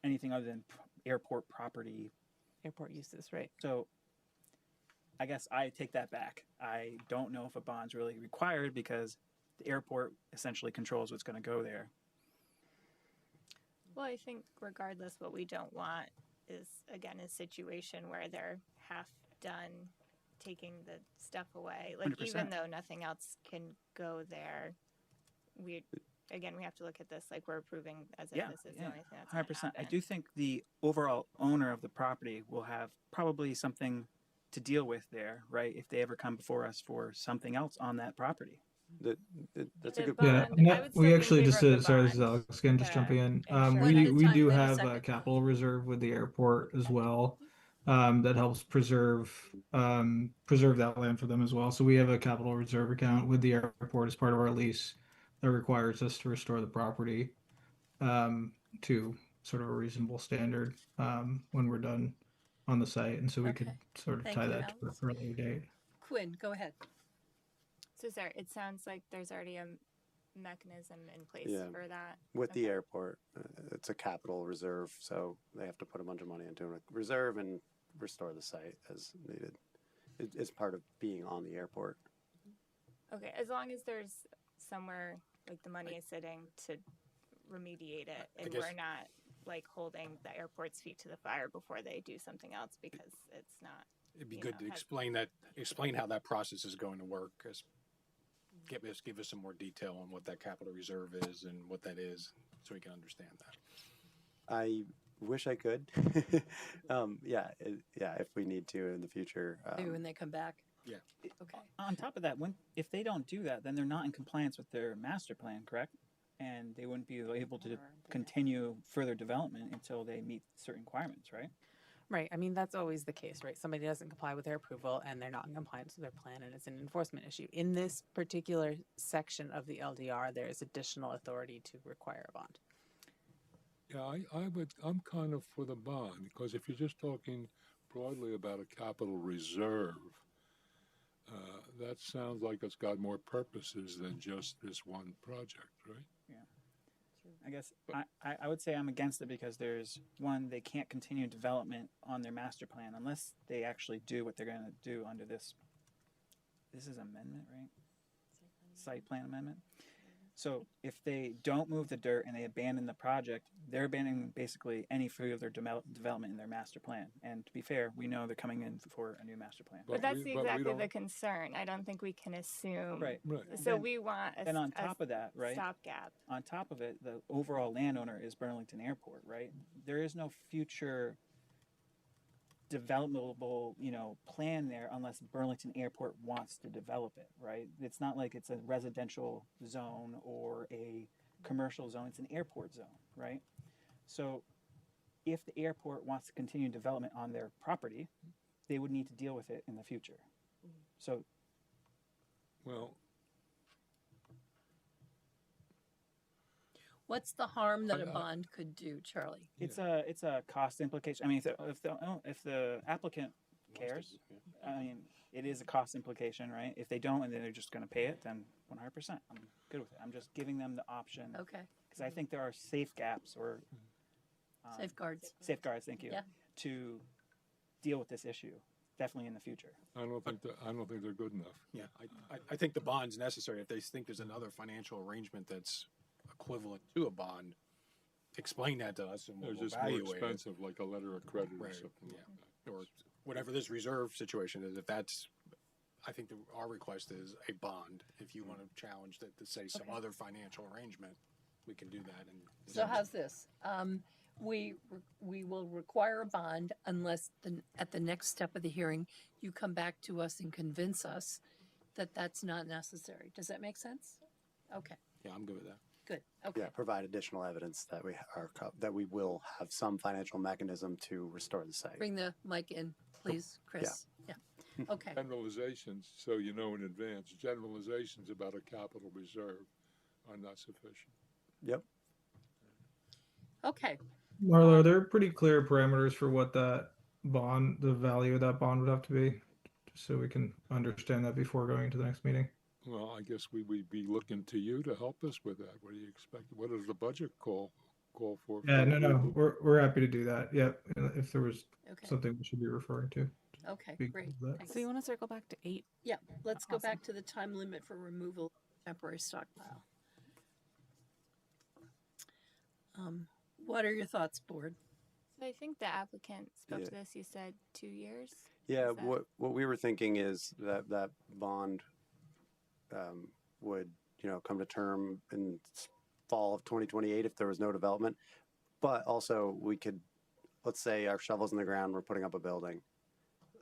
anything other than airport property. Airport uses, right? So I guess I take that back. I don't know if a bond's really required because the airport essentially controls what's going to go there. Well, I think regardless, what we don't want is, again, a situation where they're half done taking the stuff away. Like, 100%. even though nothing else can go there, we have to look at this like we're approving as if this is the only thing that's gonna 100%. I happen. do think the overall owner of the property will have probably something to deal with there, right? If they ever come before us for something else on that property. That's a The good Yeah, bond, and I that- would still we be in actually favor just of the sorry, this is bond. Alex again, just The jumping in. insurance. One at a We time, do wait a have a second. capital reserve with the airport as well, that helps preserve that land for them as well. So we have a capital reserve account with the airport as part of our lease that requires us to restore the property to sort of a reasonable standard when we're done on the site, and so we could Okay. sort of Thank tie you, that to Alex. an earlier date. Quinn, go ahead. So, sorry, it sounds like there's already a mechanism in place Yeah. for that. With the Okay. airport, it's a capital reserve, so they have to put a bunch of money into a reserve and restore the site as needed. It's part of being on the airport. Okay, as long as there's somewhere like the money is sitting to remediate it, and guess- we're not like holding the airport's feet to the fire before they do something else because it's not. It'd be you good know, to has- explain how that process is going to work. Give us some more detail on what that capital reserve is and what that is, so we can understand that. I wish I could. If we need to in the future. Maybe when they come back. Yeah. Okay. On top of that, if they don't do that, then they're not in compliance with their master plan, correct? And they wouldn't be able to continue further development until they meet certain requirements, right? Right. I mean, that's always the case, right? Somebody doesn't comply with their approval and they're not in compliance with their plan and it's an enforcement issue. In this particular section of the LDR, there is additional authority to require a bond. Yeah, I'm kind of for the bond, because if you're just talking broadly about a capital reserve, that sounds like it's got more purposes than just this one project, right? I guess I would say I'm against it because they can't continue development on their master plan unless they actually do what they're going to do under this. This is amendment, right? Site plan amendment. So if they don't move the dirt and they abandon the project, they're abandoning basically any further development in their master plan. And to be fair, we know they're coming in for a new master plan. But that's we exactly don't- the concern. I don't think we can assume. Right. Right. So Then- we want a, Then on a top of that, right? stopgap. On top of it, the overall landowner is Burlington Airport, right? There is no future developable, plan there unless Burlington Airport wants to develop it, right? It's not like it's a residential zone or a commercial zone, it's an airport zone, right? So if the airport wants to continue development on their property, they would need to deal with it in the future. So Well, What's the harm that a I- bond could do, Charlie? it's a cost implication. I mean, if the applicant cares, I mean, it is a cost implication, right? If they don't and then they're just going to pay it, then 100%, I'm good with it. I'm just giving them the option Okay. because I think there are safe gaps or Safeguards. safeguards. Thank you. Yeah. To deal with this issue, definitely in the future. I don't think they're good enough. Yeah, I think the bond's necessary. If they think there's another financial arrangement that's equivalent to a bond, explain that to us and They're we'll just more evaluate it. expensive, like a letter of credit or Right, something yeah. like that. Or whatever this reserve situation is, if that's, I think our request is a bond. If you want to challenge that to say some Okay. other financial arrangement, we can do that. And So how's this? We will require a bond unless at the next step of the hearing, you come back to us and convince us that that's not necessary. Does that make sense? Okay, Yeah, I'm good with that. good. Okay. Yeah, provide additional evidence that that we will have some financial mechanism to restore the site. Bring the mic in, please, Chris. Yeah. Okay. Generalizations, so you know in advance, generalizations about a capital reserve are not sufficient. Yep. Okay. Marlo, are there pretty clear parameters for what that bond, the value of that bond would have to be? Just so we can understand that before going to the next meeting. Well, I guess would be looking to you to help us with that. What do you expect? What does the budget call for? Yeah, no, we're happy to do that. Yep. If there was Okay. something we should be referring to. Okay, we great. can do that. Thanks. So you want to circle back to 8? Yeah, let's go Awesome. back to the time limit for removal of temporary stockpile. What are your thoughts, board? So I think the applicant spoke Yeah. to this. You said 2 years. Yeah, Is that- what we were thinking is that bond would, come to term in fall of 2028 if there was no development. But also we could, let's say our shovel's in the ground, we're putting up a building.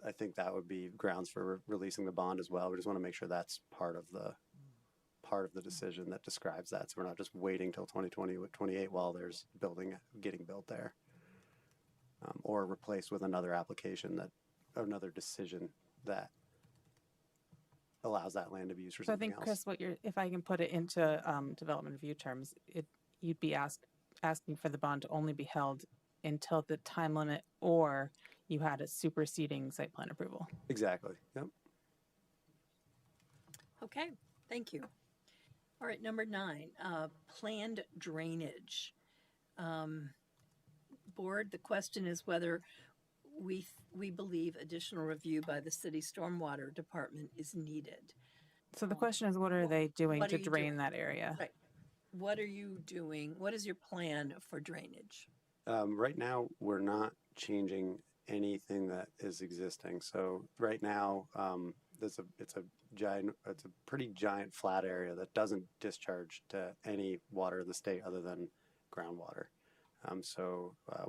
I think that would be grounds for releasing the bond as well. We just want to make sure that's part of the decision that describes that. So we're not just waiting till 2028 while there's building getting built there. Or replaced with another application another decision that allows that land to be used for So I something think, else. Chris, if I can put it into development review terms, you'd be asking for the bond to only be held until the time limit or you had a superseding site plan approval. Exactly. Yep. Okay, thank you. All right, number 9, planned drainage. Board, the question is whether we believe additional review by the city stormwater department is needed. So the question is, what are they doing What to are you drain doing? that area? Right. What are you doing? What is your plan for drainage? Right now, we're not changing anything that is existing. So right now, it's a pretty giant flat area that doesn't discharge to any water of the state other than groundwater.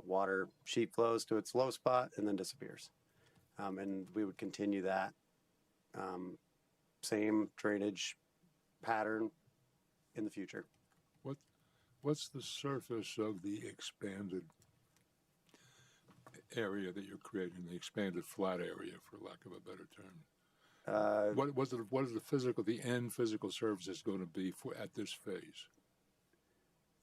Water sheet flows to its low spot and then disappears. And we would continue that same drainage pattern in the future. What's the surface of the expanded area that you're creating, the expanded flat area, for lack of a better term? What is the end physical surface going to be at this phase?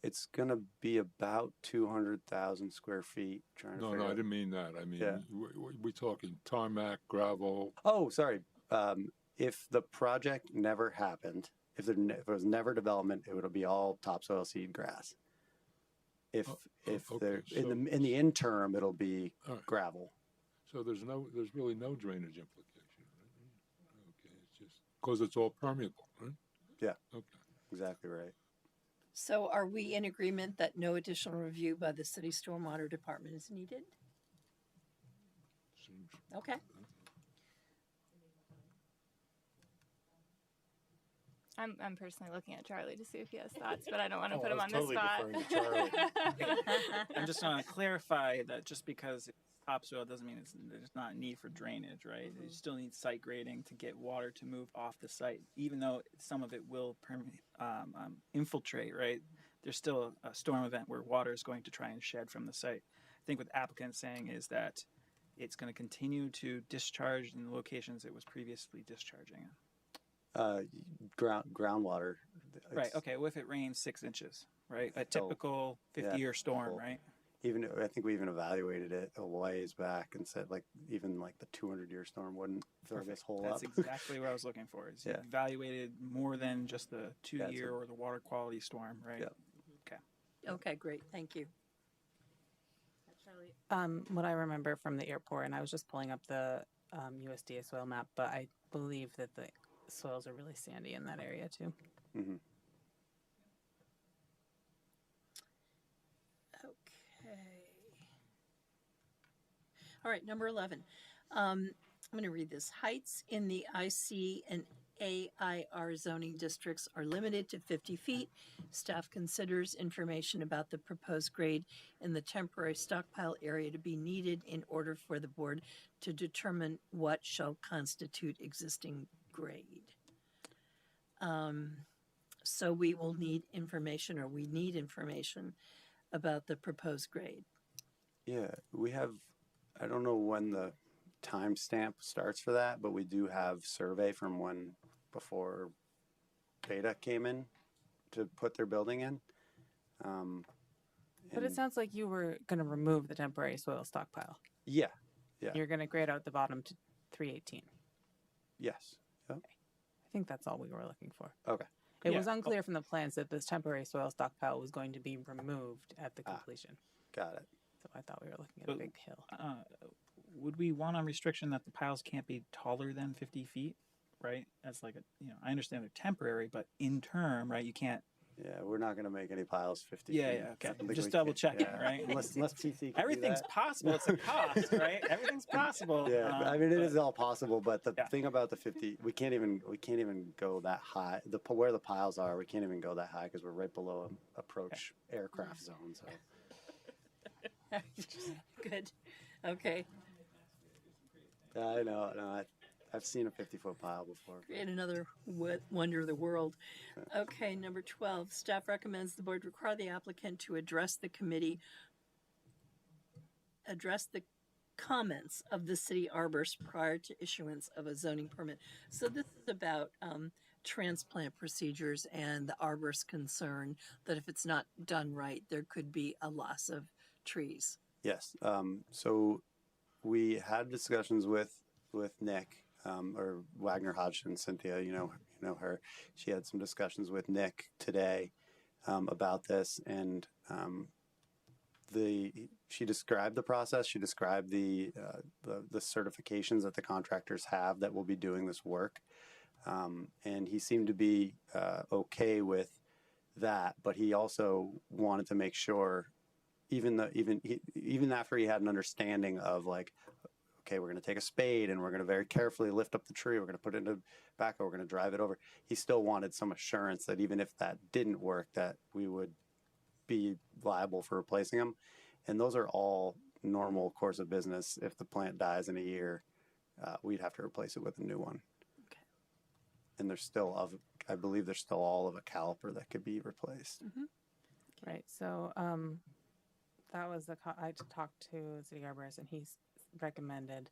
It's going to be about 200,000 square feet. No, I didn't mean that. I mean, Yeah. we're talking tarmac, gravel. Oh, sorry. If the project never happened, if it was never development, it would be all topsoil, seed, grass. If okay, in the interim, it'll be All right. gravel. So there's really no drainage implication, right? Okay, it's just because it's all permeable, right? Yeah. Okay. Exactly right. So are we in agreement that no additional review by the city stormwater department is needed? Seems Okay. I'm personally looking at Charlie to see if he has thoughts, but I don't want to Oh, put I him was on totally the deferring to spot. I just want to clarify that just because it's topsoil doesn't mean there's not a need for drainage, right? You still need site grading to get water to move off the site, even though some of it will infiltrate, right? There's still a storm event where water is going to try and shed from the site. I think what the applicant's saying is that it's going to continue to discharge in the locations it was previously discharging in. Groundwater. Right. Okay. Well, if it rains 6 inches, right? A So, typical 50-year storm, right? I think we even evaluated it a ways back and said even the 200-year storm wouldn't fill this hole That's up. exactly what I was looking for. Is you Yeah. evaluated more than just the 2-year so- or the water quality storm, right? Yeah. Okay, great. Thank you. What I remember from the airport, and I was just pulling up the USDA soil map, but I believe that the soils are really sandy in that area too. Mm-hmm. Okay. All right, number 11. I'm going to read this. Heights in the IC and AIR zoning districts are limited to 50 feet. Staff considers information about the proposed grade in the temporary stockpile area to be needed in order for the board to determine what shall constitute existing grade. So we will need information, or we need information about the proposed grade. Yeah, we have, I don't know when the timestamp starts for that, but we do have survey from when before Beta came in to put their building in. But it sounds like you were going to remove the temporary soil stockpile. Yeah, yeah, You're going to grade out the bottom to 318. yes. Yep. I think that's all we were looking for. Okay. It Yeah. was unclear from the plans that this temporary soil stockpile was going to be removed at the completion. Got it. So I thought we were looking at a But- big hill. Would we want a restriction that the piles can't be taller than 50 feet, right? As like a, I understand they're temporary, but in term, right, you can't. Yeah, we're not going to make any piles 50 Yeah, feet. yeah, okay. I don't think Just we double can- checking, yeah. right? Unless TC can do Everything's that. possible. It's a cost, right? Everything's possible. Yeah, I mean it is but- all possible, but the Yeah. thing about the 50, we can't even go that high. Where the piles are, we can't even go that high because we're right below an approach aircraft zone. So Good. Okay. yeah, I know. No, I've seen a 50-foot pile before. Create another wonder of the world. Okay, number 12, staff recommends the board require the applicant to address the comments of the city arborist prior to issuance of a zoning permit. So this is about transplant procedures and the arborist's concern that if it's not done right, there could be a loss of trees. Yes. So we had discussions with Nick or Wagner Hodgson, Cynthia. You know her. She had some discussions with Nick today about this, and she described the process. She described the certifications that the contractors have that will be doing this work, and he seemed to be okay with that. But he also wanted to make sure. Even after he had an understanding of like, okay, we're going to take a spade and we're going to very carefully lift up the tree. We're going to put it into backhoe. We're going to drive it over. He still wanted some assurance that even if that didn't work, that we would be liable for replacing them. And those are all normal course of business. If the plant dies in a year, we'd have to replace it with a new one. Okay. And I believe there's still all of a caliper that could be replaced. Right. So that was I talked to the city arborist, and he's recommended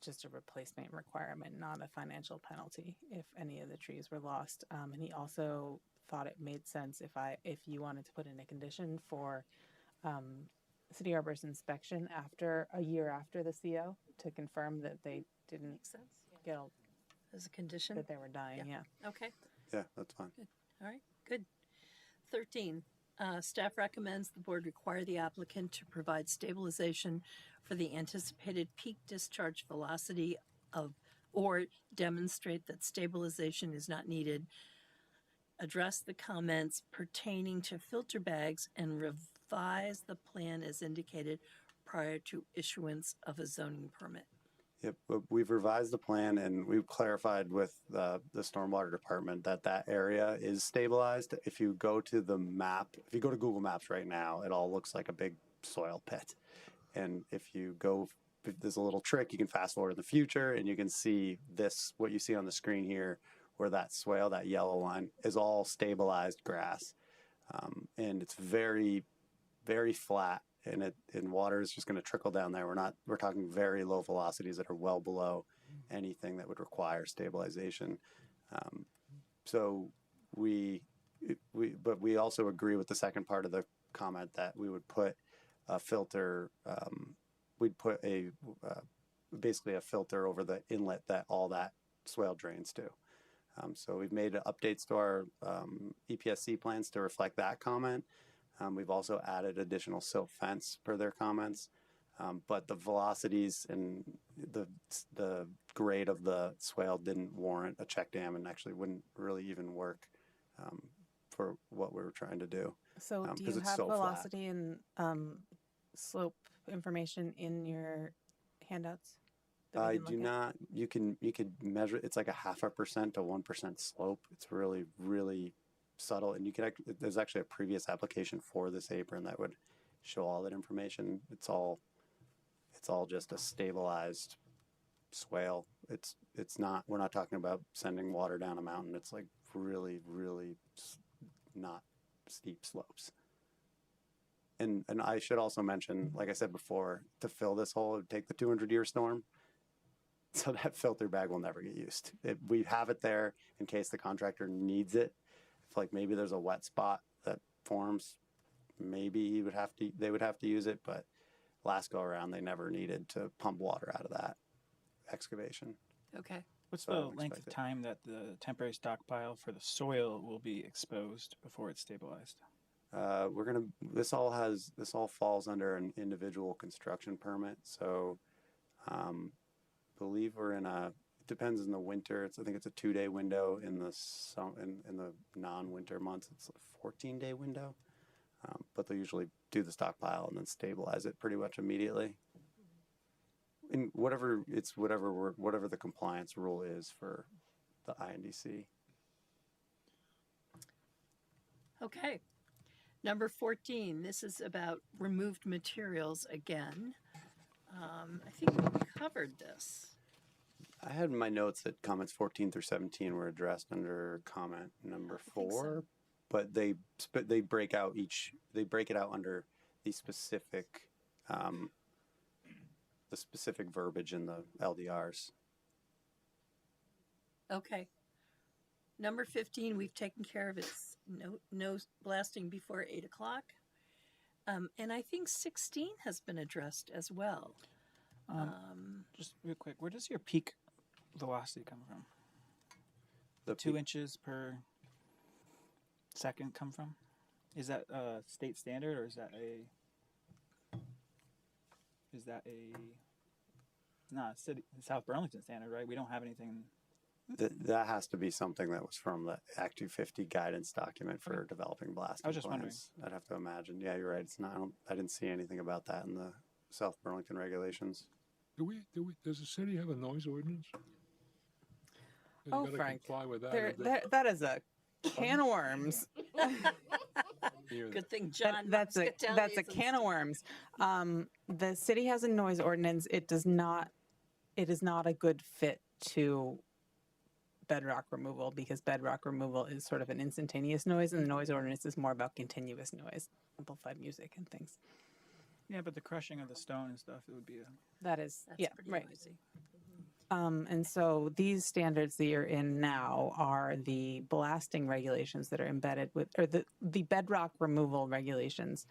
just a replacement requirement, not a financial penalty if any of the trees were lost. And he also thought it made sense if you wanted to put in a condition for city arborist inspection after a year after the CO to confirm that they didn't Makes sense. get As a condition. that they were dying. Yeah. Okay. Yeah, that's fine. All right, good. 13, staff recommends the board require the applicant to provide stabilization for the anticipated peak discharge velocity or demonstrate that stabilization is not needed. Address the comments pertaining to filter bags and revise the plan as indicated prior to issuance of a zoning permit. Yep, we've revised the plan and we've clarified with the stormwater department that area is stabilized. If you go to the map, if you go to Google Maps right now, it all looks like a big soil pit. And if there's a little trick, you can fast forward in the future and you can see what you see on the screen here, where that swale, that yellow line, is all stabilized grass. And it's very, very flat. And water is just going to trickle down there. We're talking very low velocities that are well below anything that would require stabilization. But we also agree with the second part of the comment that we would put a filter. We'd put basically a filter over the inlet that all that swale drains to. So we've made updates to our EPSC plans to reflect that comment. We've also added additional silt fence per their comments, but the velocities and the grade of the swale didn't warrant a check dam and actually wouldn't really even work for what we were trying to do. So do 'cause you it's have so flat. velocity and slope information in your handouts? that we I can do look at? not. You could measure. It's like a 0.5% to 1% slope. It's really, really subtle, and you can. There's actually a previous application for this apron that would show all that information. It's all just a stabilized swale. It's not. We're not talking about sending water down a mountain. It's like really, really not steep slopes. And I should also mention, like I said before, to fill this hole, it would take the 200-year storm. So that filter bag will never get used. We have it there in case the contractor needs it. If like maybe there's a wet spot that forms, maybe they would have to use it. But last go around, they never needed to pump water out of that excavation. Okay, What's So I the don't length of expect it. time that the temporary stockpile for the soil will be exposed before it's stabilized? This all falls under an individual construction permit. So, believe we're in it depends in the winter. I think it's a 2-day window. In the non-winter months, it's a 14-day window. But they'll usually do the stockpile and then stabilize it pretty much immediately. In whatever the compliance rule is for the INDC. Okay. Number 14, this is about removed materials again. I think we covered this. I had in my notes that comments 14 through 17 were addressed under comment number I think so. 4, but they break it out under the specific verbiage in the LDRs. Okay. Number 15, we've taken care of its no blasting before 8 o'clock. And I think 16 has been addressed as well. Just real quick, where does your peak velocity come from? The 2 peak- inches per second come from? Is that a state standard, or is that not a city South Burlington standard, right? We don't have anything. That has to be something that was from the Act 250 guidance document for developing blasting I was just plans. I'd have to imagine. Yeah, you're right. It's not. I didn't see anything about that in the South Burlington regulations. Does the city have a noise ordinance? They Oh, gotta Frank, comply with that. that is a can of worms. Good thing John That's a Muscatelli can isn't of worms. The city has a noise ordinance. It is not a good fit to bedrock removal, because bedrock removal is sort of an instantaneous noise, and the noise ordinance is more about continuous noise, amplified music and things. Yeah, but the crushing of the stone and stuff, it would be That's Yeah, pretty right. noisy. And so these standards that you're in now are the blasting regulations that are embedded with, or the bedrock removal regulations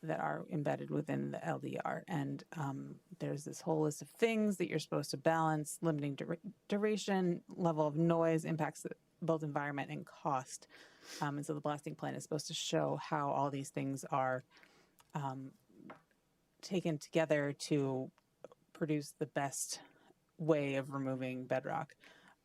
that are embedded within the LDR. And there's this whole list of things that you're supposed to balance: limiting duration, level of noise, impacts both environment and cost. And so the blasting plan is supposed to show how all these things are taken together to produce the best way of removing bedrock.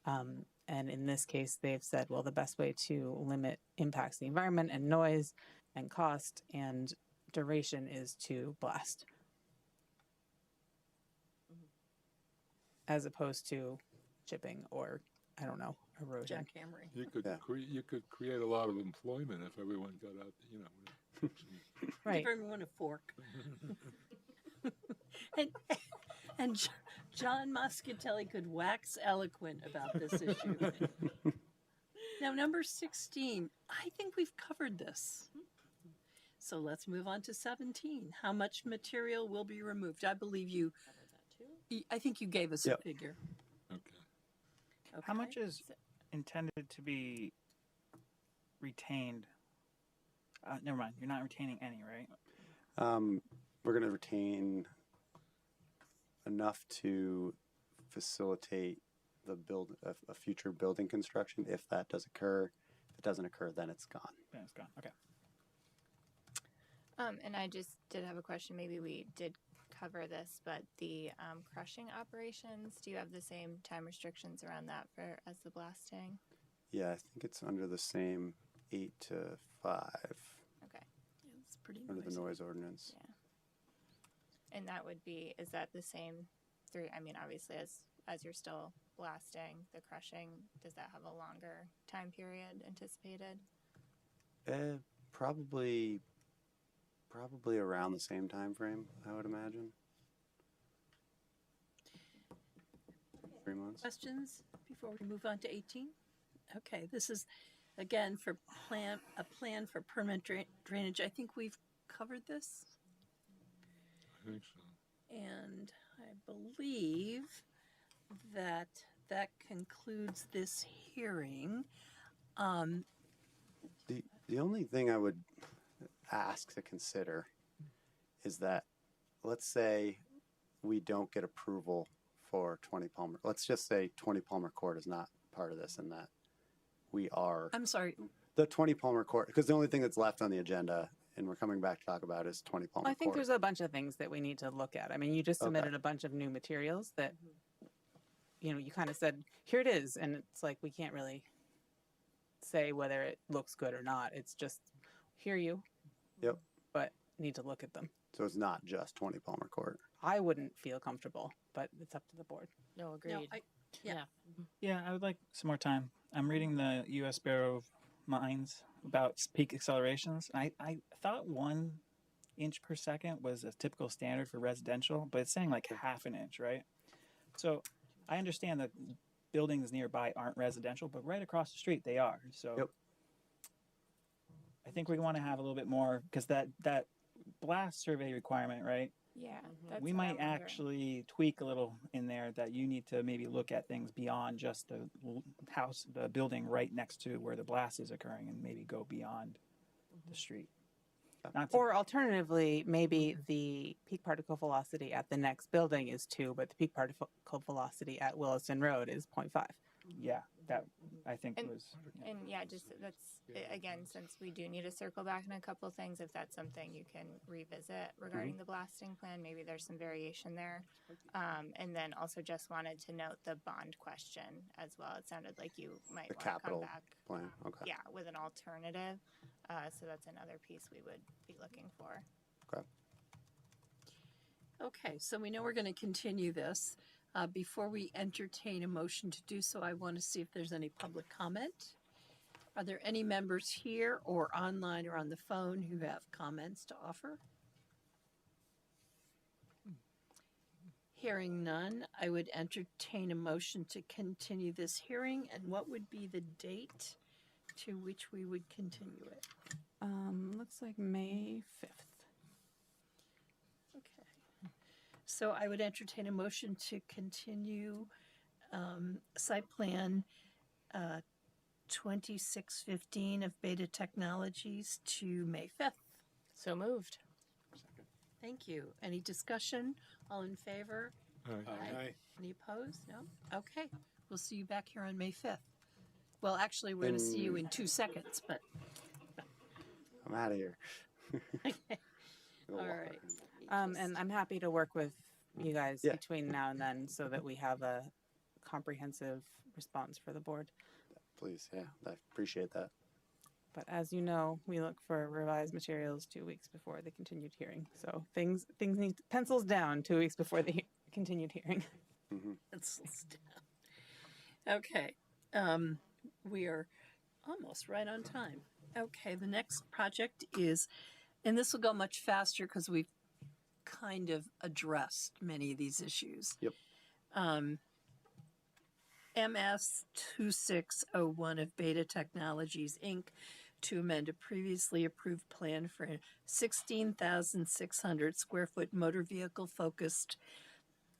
And in this case, they've said, well, the best way to limit impacts to the environment and noise and cost and duration is to blast, as opposed to chipping or, I don't know, erosion. Jackhammering. You could Yeah. you could create a lot of employment if everyone got out. Right. Give everyone a fork. and John Muscatelli could wax eloquent about this issue. Now, number 16, I think we've covered this. So let's move on to 17. How much material will be removed? I believe you, I think you gave us Yep. a figure. Okay. How much Okay. is intended to be retained? Never mind. You're not retaining any, right? We're going to retain enough to facilitate a future building construction if that does occur. If it doesn't occur, then it's gone. Yeah, it's gone. Okay. And I just did have a question. Maybe we did cover this, but the crushing operations, do you have the same time restrictions around that as the blasting? Yeah, I think it's under the same 8 to 5 Okay. It's pretty under the noisy. noise ordinance. Yeah. And that would be, is that the same through, I mean, obviously as you're still blasting, the crushing, does that have a longer time period anticipated? Probably around the same time frame, I would imagine. 3 months. Questions before we move on to 18? Okay, this is again for a plan for permanent drainage. I think we've covered this, I think so. and I believe that concludes this hearing. The only thing I would ask to consider is that, let's say we don't get approval for 20 Palmer. Let's just say 20 Palmer Court is not part of this, and that we are I'm sorry. the 20 Palmer Court, because the only thing that's left on the agenda, and we're coming back to talk about, is 20 Palmer I think Court. there's a bunch of things that we need to look at. I mean, you just Okay. submitted a bunch of new materials that, you know, you kind of said, here it is. And it's like, we can't really say whether it looks good or not. It's just, hear you. Yep. But need to look at them. So it's not just 20 Palmer Court. I wouldn't feel comfortable, but it's up to the board. No, agreed. No, yeah. Yeah, I would like some more time. I'm reading the U.S. Bureau of Mines about peak accelerations. I thought 1 inch per second was a typical standard for residential, but it's saying like half an inch, right? So I understand that buildings nearby aren't residential, but right across the street they are. So Yep. I think we want to have a little bit more, because that blast survey requirement, right? Yeah, that's We what I'm might wondering. actually tweak a little in there, that you need to maybe look at things beyond just the house, the building right next to where the blast is occurring, and maybe go beyond the street. Not to, Or alternatively, maybe the peak particle velocity at the next building is 2, but the peak particle velocity at Williston Road is 0.5. yeah, that I think And- was. Yeah. And yeah, just that's again, since we do need to circle back on a couple of things, if that's something you can revisit regarding the blasting plan, maybe there's some variation there. And then also just wanted to note the bond question as well. It sounded like you might The want to come capital back, plan. Okay. yeah, with an alternative. So that's another piece we would be looking for. Okay, so we know we're going to continue this. Before we entertain a motion to do so, I want to see if there's any public comment. Are there any members here or online or on the phone who have comments to offer? Hearing none, I would entertain a motion to continue this hearing. And what would be the date to which we would continue it? Looks like May 5th. Okay. So I would entertain a motion to continue site plan 2615 of Beta Technologies to May 5th. So moved. Thank you. Any discussion? All in favor? Aye. Any opposed? No? Okay. We'll see you back here on May 5th. Well, actually, we're going to see you in 2 seconds, but I'm out of here. all right. And I'm happy to work with you guys Yeah. between now and then so that we have a comprehensive response for the board. Please, yeah, I appreciate that. But as you know, we look for revised materials 2 weeks before the continued hearing. So things need pencils down 2 weeks before the continued hearing. Pencils down. Okay. We are almost right on time. Okay, the next project is, and this will go much faster because we've kind of addressed many of these issues. Yep. MS 2601 of Beta Technologies, Inc., to amend a previously approved plan for a 16,600 square foot motor vehicle focused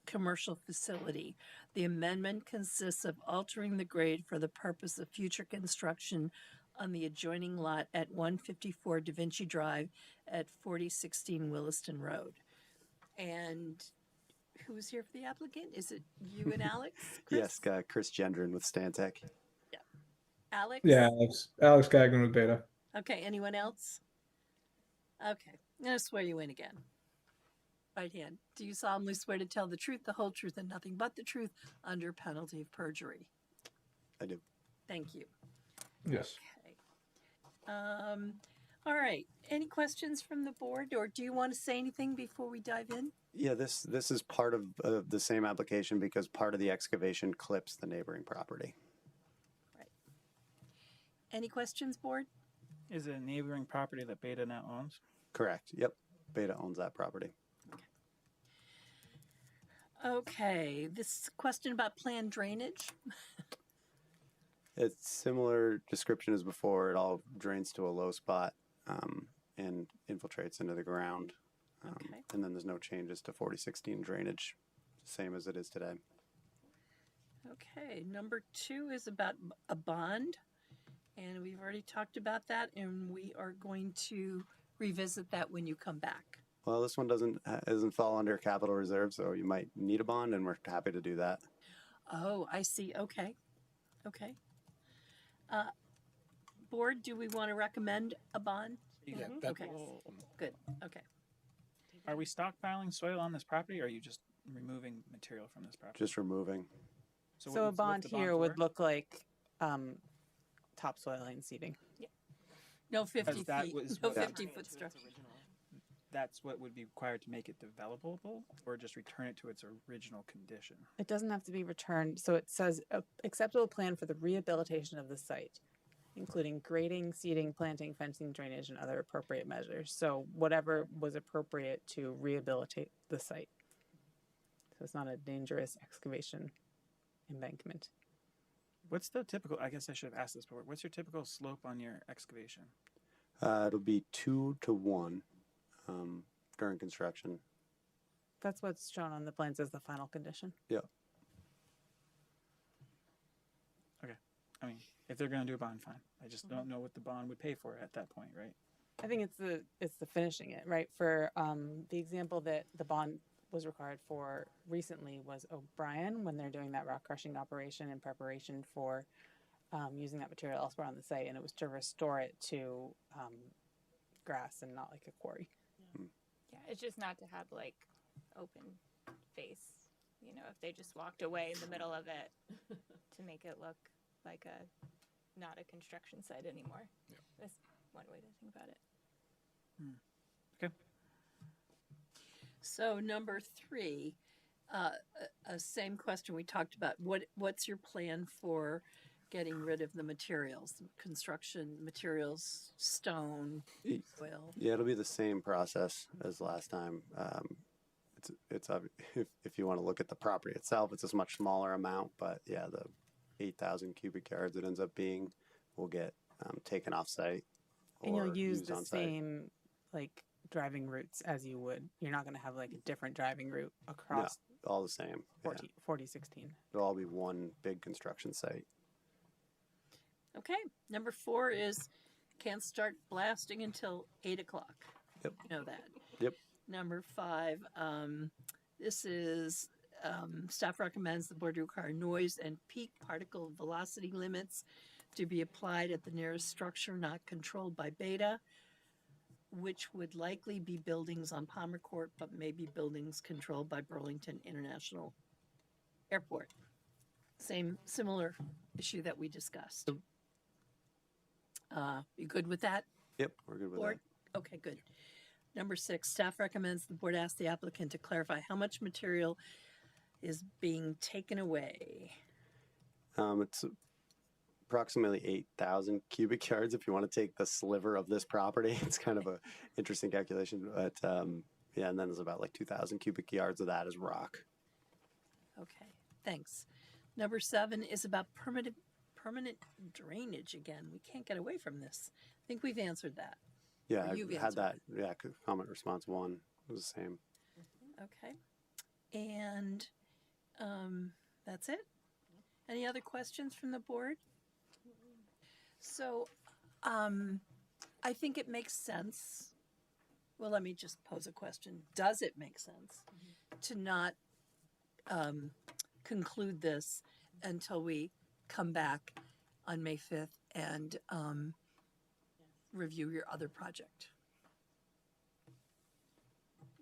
commercial facility. The amendment consists of altering the grade for the purpose of future construction on the adjoining lot at 154 Davinci Drive at 4016 Williston Road. And who's here for the applicant? Is it you and Alex? Yes, Chris Gendron with Stantec. Alex? Yeah, Alex Gagnon with Beta. Okay, anyone else? Okay, I'm going to swear you in again. Right hand. Do you solemnly swear to tell the truth, the whole truth, and nothing but the truth under penalty of perjury? I do. Thank you. Yes. Okay. All right. Any questions from the board, or do you want to say anything before we dive in? Yeah, this is part of the same application because part of the excavation clips the neighboring property. Any questions, board? Is it a neighboring property that Beta now owns? Correct. Yep. Beta owns that property. Okay. This question about planned drainage. It's similar description as before. It all drains to a low spot and infiltrates into the ground. Okay. And then there's no changes to 4016 drainage, same as it is today. Okay. Number 2 is about a bond. And we've already talked about that, and we are going to revisit that when you come back. Well, this one doesn't fall under capital reserve, so you might need a bond, and we're happy to do that. Oh, I see. Okay. Okay. Board, do we want to recommend a bond? Yeah, Mhm. that- Okay. Good. Okay. Are we stockpiling soil on this property, or are you just removing material from this property? Just removing. what So a would lift bond the here for? would look like topsoil and seeding. No 50 that feet. was No what- 50-foot structure. That's what would be required to make it developable, or just return it to its original condition? It doesn't have to be returned. So it says acceptable plan for the rehabilitation of the site, including grading, seeding, planting, fencing, drainage, and other appropriate measures. So whatever was appropriate to rehabilitate the site. So it's not a dangerous excavation embankment. What's the typical, I guess I should have asked this before, what's your typical slope on your excavation? It'll be 2 to 1 during construction. That's what's shown on the plans as the final condition. I mean, if they're gonna do a bond, fine. I just don't know what the bond would pay for it at that point, right? I think it's the finishing it, right? For the example that the bond was required for recently was O'Brien, when they're doing that rock crushing operation in preparation for using that material elsewhere on the site, and it was to restore it to grass and not like a quarry. Yeah, it's just not to have like open face. You know, if they just walked away in the middle of it to make it look like not a construction site anymore. Yeah. That's one way to think about it. Okay. So number 3, same question we talked about. What's your plan for getting rid of the materials, construction materials, stone, soil? Yeah, it'll be the same process as last time. If you want to look at the property itself, it's a much smaller amount, but yeah, the 8,000 cubic yards it ends up being will get taken off site. And you'll or use used the on site. same like driving routes as you would. You're not going to have like a different driving route across All the same. 4016. It'll all be one big construction site. Okay. Number 4 is can't start blasting until 8 o'clock. Yep. You know that. Yep. Number 5, this is staff recommends the board require noise and peak particle velocity limits to be applied at the nearest structure not controlled by Beta, which would likely be buildings on Palmer Court, but maybe buildings controlled by Burlington International Airport. Similar issue that we discussed. You good with that? Yep, we're good with Board? Okay, good. Number 6, staff recommends the board ask the applicant to clarify how much material is being taken away. that. It's approximately 8,000 cubic yards if you want to take the sliver of this property. It's kind of a interesting calculation, but yeah, and then there's about like 2,000 cubic yards of that is rock. Okay, thanks. Number 7 is about permanent drainage again. We can't get away from this. I think we've answered that. Yeah, Or I you've had answered that. Yeah, comment response 1 was the same. Okay. And that's it. Any other questions from the board? So I think it makes sense. Well, let me just pose a question. Does it make sense to not conclude this until we come back on May 5th and review your other project?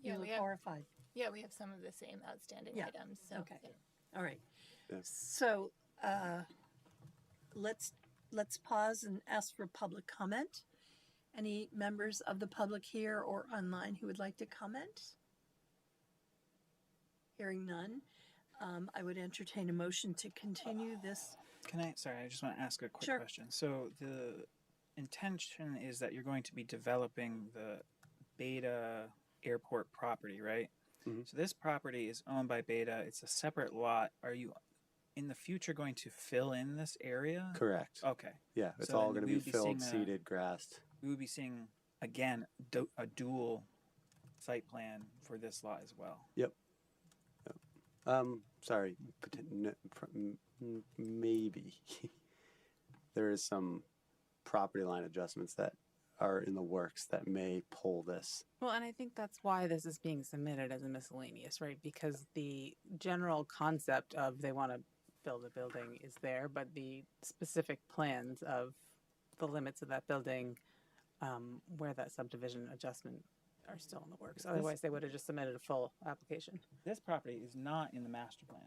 Yeah, You we look have- horrified. Yeah, we have some of the same outstanding Yeah, items. So, okay. yeah. All right. Yeah. So let's pause and ask for public comment. Any members of the public here or online who would like to comment? Hearing none, I would entertain a motion to continue this. Sorry, I just want to ask a quick Sure. question. So the intention is that you're going to be developing the Beta Airport property, right? Mhm. So this property is owned by Beta. It's a separate lot. Are you in the future going to fill in this area? Correct. Okay. Yeah, it's So all then going to we be would be filled, seeing seeded, grassed. We would be seeing, again, a dual site plan for this lot as well. Sorry, maybe there is some property line adjustments that are in the works that may pull this. Well, and I think that's why this is being submitted as a miscellaneous, right? Because the general concept of they want to build a building is there, but the specific plans of the limits of that building, where that subdivision adjustment are still in the works. Otherwise, they would have just submitted a full application. This property is not in the master plan.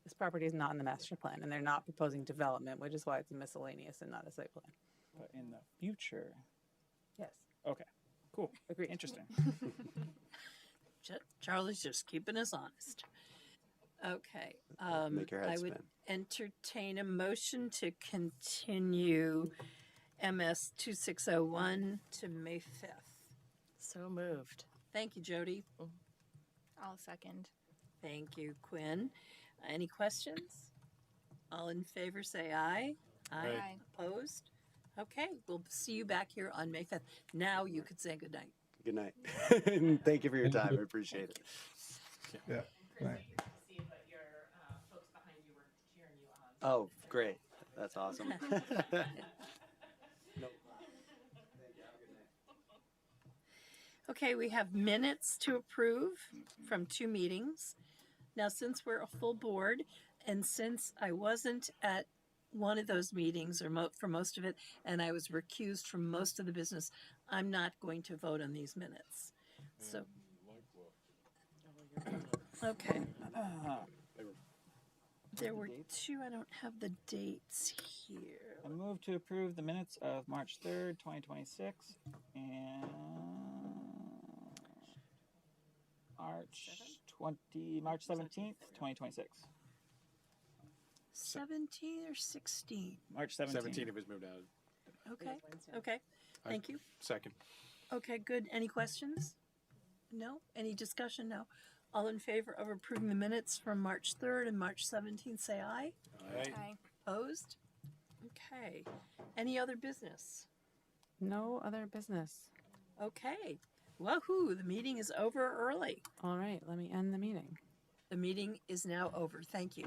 This property is not in the master plan, and they're not proposing development, which is why it's a miscellaneous and not a site plan. But in the future, Yes. okay, cool, Agreed. interesting. Charlie's just keeping us honest. Okay. Make your head I would spin. entertain a motion to continue MS 2601 to May 5th. So moved. Thank you, Jody. I'll second. Thank you, Quinn. Any questions? All in favor say aye. Aye. Opposed? Okay, we'll see you back here on May 5th. Now you could say goodnight. Good night. And thank you for your time. I appreciate it. Yeah. Right. Oh, great. That's awesome. Okay, we have minutes to approve from 2 meetings. Now, since we're a full board, and since I wasn't at one of those meetings or for most of it, and I was recused from most of the business, I'm not going to vote on these minutes. So, okay. There were 2, I don't have the dates here. I move to approve the minutes of March 3rd, 2026, and March 17th, 2026. 17 or 16? March 17th. 17 if it's moved out. Okay, okay, thank you. Second. Okay, good. Any questions? No? Any discussion? No. All in favor of approving the minutes from March 3rd and March 17th, say aye. Aye. Opposed? Okay. Any other business? No other business. Okay. Woohoo, the meeting is over early. All right, let me end the meeting. The meeting is now over. Thank you.